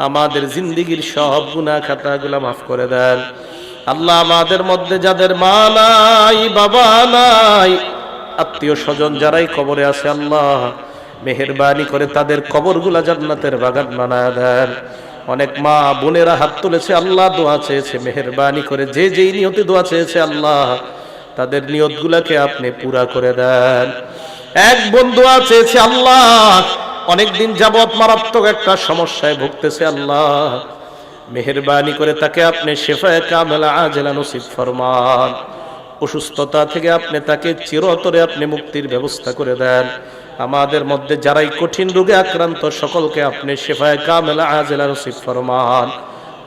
আমাদের জিন্দেগীর সব গুনাহ খাতাগুলো মাফ করে দেন। আল্লাহ আমাদের মধ্যে যাদের মা নাই, বাবা নাই, আত্মীয় স্বজন যারাই কবরে আছে, আল্লাহ মেহেরবানি করে তাদের কবরগুলা জান্নাতের বাগান বানায় দেন। অনেক মা বোনেরা হাত তুলেছে, আল্লাহ দোয়া চেয়েছে, মেহেরবানি করে যে যেই নিয়তে দোয়া চেয়েছে, আল্লাহ তাদের নিয়তগুলাকে আপনি পুরা করে দেন। এক বন্ধু চেয়েছে, আল্লাহ অনেকদিন যাবৎ মারাত্মক একটা সমস্যায় ভুগতেছে, আল্লাহ মেহেরবানি করে তাকে আপনি শিফায়ে কামেলা আজেলা নসিব ফরমান। অসুস্থতা থেকে আপনি তাকে চিরতরে আপনি মুক্তির ব্যবস্থা করে দেন। আমাদের মধ্যে যারাই কঠিন রোগে আক্রান্ত সকলকে আপনি শিফায়ে কামেলা আজেলা নসিব ফরমান।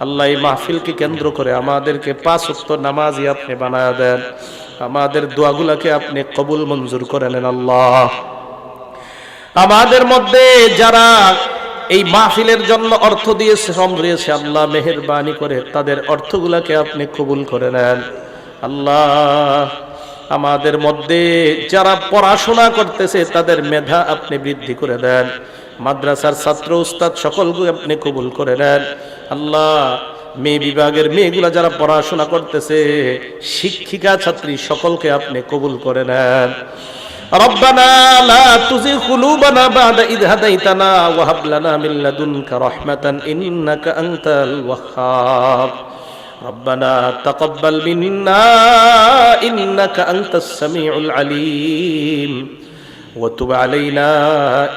আল্লাহ এই মাহফিলকে কেন্দ্র করে আমাদেরকে 5 ওয়াক্ত নামাজি আপনি বানায় দেন। আমাদের দোয়াগুলোকে আপনি কবুল মঞ্জুর করে নেন আল্লাহ। আমাদের মধ্যে যারা এই মাহফিলের জন্য অর্থ দিয়েছে, শ্রম দিয়েছে, আল্লাহ মেহেরবানি করে তাদের অর্থগুলোকে আপনি কবুল করে নেন আল্লাহ। আমাদের মধ্যে যারা পড়াশোনা করতেছে তাদের মেধা আপনি বৃদ্ধি করে দেন। মাদ্রাসার ছাত্র উস্তাদ সকলকে আপনি কবুল করে নেন আল্লাহ। মেয়ে বিভাগের মেয়েগুলা যারা পড়াশোনা করতেছে, শিক্ষিকা ছাত্রী সকলকে আপনি কবুল করে নেন। ربنا لا تزغ قلوبنا بعد إذ هديتنا وهب لنا من لدنك رحمة إنك أنت الوهاب ربنا تقبل منا إنك أنت السميع العليم وتب علينا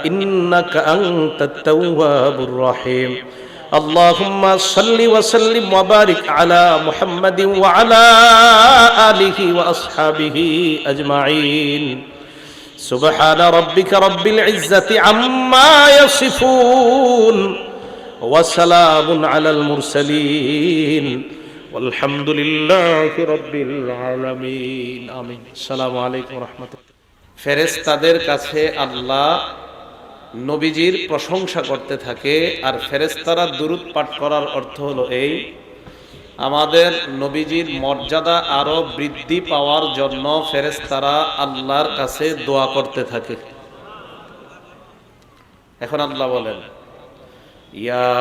إنك أنت التواب الرحيم اللهم صل وسلم وبارك على محمد وعلى آله وأصحابه أجمعين سبحان ربك رب العزة عما يصفون وسلام على المرسلين والحمد لله رب العالمين آمين السلام عليكم ورحمة الله ফেরেশতাদের কাছে আল্লাহ নবীজির প্রশংসা করতে থাকে, আর ফেরেশতারা দুরূদ পাঠ করার অর্থ হলো এই, আমাদের নবীজির মর্যাদা আরো বৃদ্ধি পাওয়ার জন্য ফেরেশতারা আল্লাহর কাছে দোয়া করতে থাকে। এখন আল্লাহ বলেন, ইয়া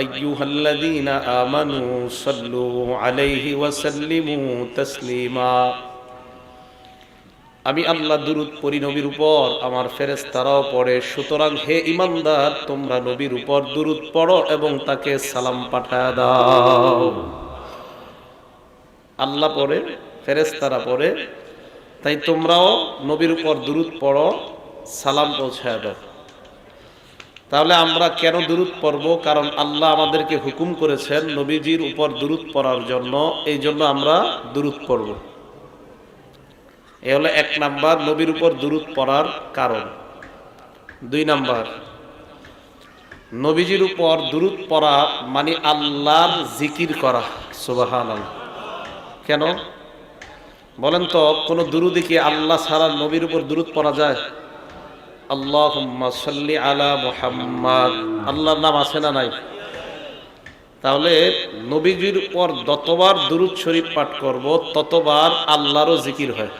আইয়ুহাল্লাযীনা আমানু সাল্লু আলাইহি ওয়া সাল্লিমু তাসলিমা। আমি আল্লাহ দুরূদ পড়ি নবীর উপর, আমার ফেরেশতারাও পড়ে, সুতরাং হে ঈমানদার তোমরা নবীর উপর দুরূদ পড়ো এবং তাকে সালাম পাঠায় দাও। আল্লাহ পড়ে, ফেরেশতারা পড়ে, তাই তোমরাও নবীর উপর দুরূদ পড়ো, সালাম পৌঁছায় দাও। তাহলে আমরা কেন দুরূদ পড়ব? কারণ আল্লাহ আমাদেরকে হুকুম করেছেন নবীজির উপর দুরূদ পড়ার জন্য, এই জন্য আমরা দুরূদ পড়ব। এ হলো 1 নাম্বার নবীর উপর দুরূদ পড়ার কারণ। 2 নাম্বার, নবীজির উপর দুরূদ পড়া মানে আল্লাহর জিকির করা। সুবহানাল্লাহ। কেন বলেন তো, কোন দুরূদে কি আল্লাহ ছাড়া নবীর উপর দুরূদ পড়া যায়? আল্লাহুম্মা সাল্লি আলা মুহাম্মাদ, আল্লাহর নাম আছে না নাই? তাহলে নবীজির উপর যতবার দুরূদ শরীফ পাঠ করব ততবার আল্লাহরও জিকির হয়।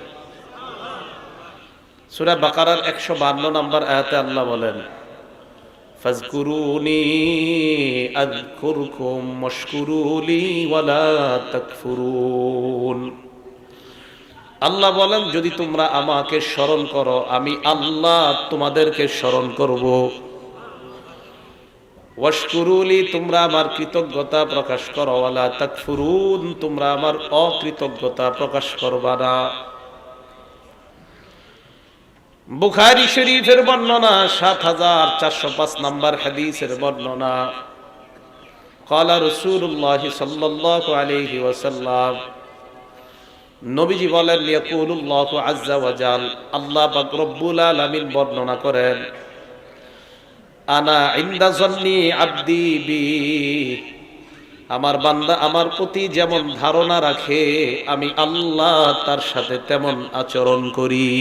সূরা বাকারার 152 নম্বর আয়াতে আল্লাহ বলেন, ফাজকুরুনি আযকুরকুম ওয়াশকুরুলি ওয়ালা তাকফুরুন। আল্লাহ বলেন, যদি তোমরা আমাকে স্মরণ করো আমি আল্লাহ তোমাদেরকে স্মরণ করব। ওয়াশকুরুলি, তোমরা আমার কৃতজ্ঞতা প্রকাশ করো, ওয়ালা তাকফুরুন, তোমরা আমার অকৃতজ্ঞতা প্রকাশ করবা না। বুখারী শরীফের বর্ণনা, ৭৪০৫ নম্বর হাদিসের বর্ণনা, ক্বালা রাসূলুল্লাহ সাল্লাল্লাহু আলাইহি ওয়াসাল্লাম, নবীজি বলেন, ইয়াকুলুল্লাহু আযজা ওয়া জাল, আল্লাহ পাক রব্বুল আলামিন বর্ণনা করেন, আনা ইনদা যান্নি আবদি বি, আমার বান্দা আমার প্রতি যেমন ধারণা রাখে আমি আল্লাহ তার সাথে তেমন আচরণ করি।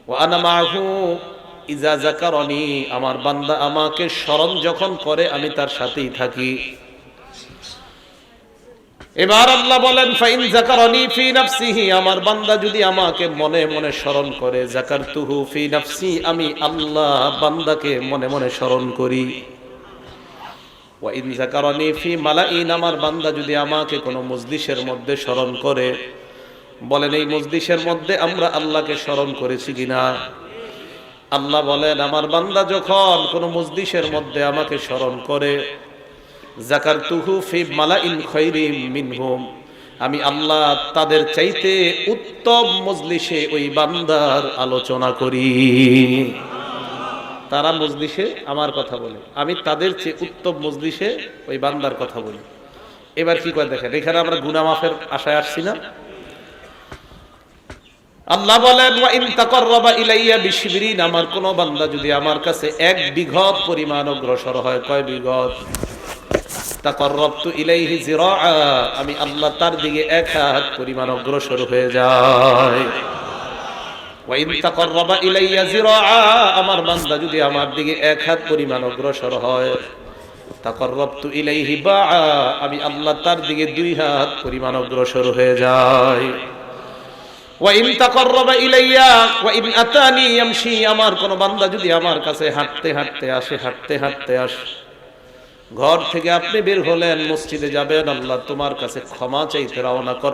ওয়া আনা মাহু ইজা যাকারানি, আমার বান্দা আমাকে স্মরণ যখন করে আমি তার সাথেই থাকি। এবার আল্লাহ বলেন, ফাইন যাকারানি ফি নাফসিহি, আমার বান্দা যদি আমাকে মনে মনে স্মরণ করে, যাকারতুহু ফি নাফসি, আমি আল্লাহ বান্দাকে মনে মনে স্মরণ করি। ওয়া ইন যাকারানি ফি মালাইন, আমার বান্দা যদি আমাকে কোনো মজলিসের মধ্যে স্মরণ করে, বলেন এই মজলিসের মধ্যে আমরা আল্লাহকে স্মরণ করেছি কিনা? আল্লাহ বলেন, আমার বান্দা যখন কোনো মজলিসের মধ্যে আমাকে স্মরণ করে, যাকারতুহু ফি মালাইন খায়রিম মিনহুম, আমি আল্লাহ তাদের চাইতে উত্তম মজলিসে ওই বান্দার আলোচনা করি। তারা মজলিসে আমার কথা বলে, আমি তাদের চেয়ে উত্তম মজলিসে ওই বান্দার কথা বলি। এবার কি করে দেখেন, এখানে আমরা গুনাহ মাফের আশায় আসছি না? আল্লাহ বলেন ওয়া ইন তাকাররাবা ইলাইয়া বিশিবরিন, আমার কোন বান্দা যদি আমার কাছে 1 বিঘত পরিমাণ অগ্রসর হয়, কয় বিঘত? তাকাররাবতু ইলাইহি যিরাআ, আমি আল্লাহ তার দিকে 1 হাত পরিমাণ অগ্রসর হয়ে যাই। ওয়া ইন তাকাররাবা ইলাইয়া যিরাআ, আমার বান্দা যদি আমার দিকে 1 হাত পরিমাণ অগ্রসর হয়, তাকাররাবতু ইলাইহি বাআ, আমি আল্লাহ তার দিকে 2 হাত পরিমাণ অগ্রসর হয়ে যাই। ওয়া ইন তাকাররাবা ইলাইয়া ওয়া ইন আতানি ইয়ামশি, আমার কোন বান্দা যদি আমার কাছে হাঁটতে হাঁটতে আসে, ঘর থেকে আপনি বের হলেন, মসজিদে যাবেন, আল্লাহ তোমার কাছে ক্ষমা চাইতে রওনা কর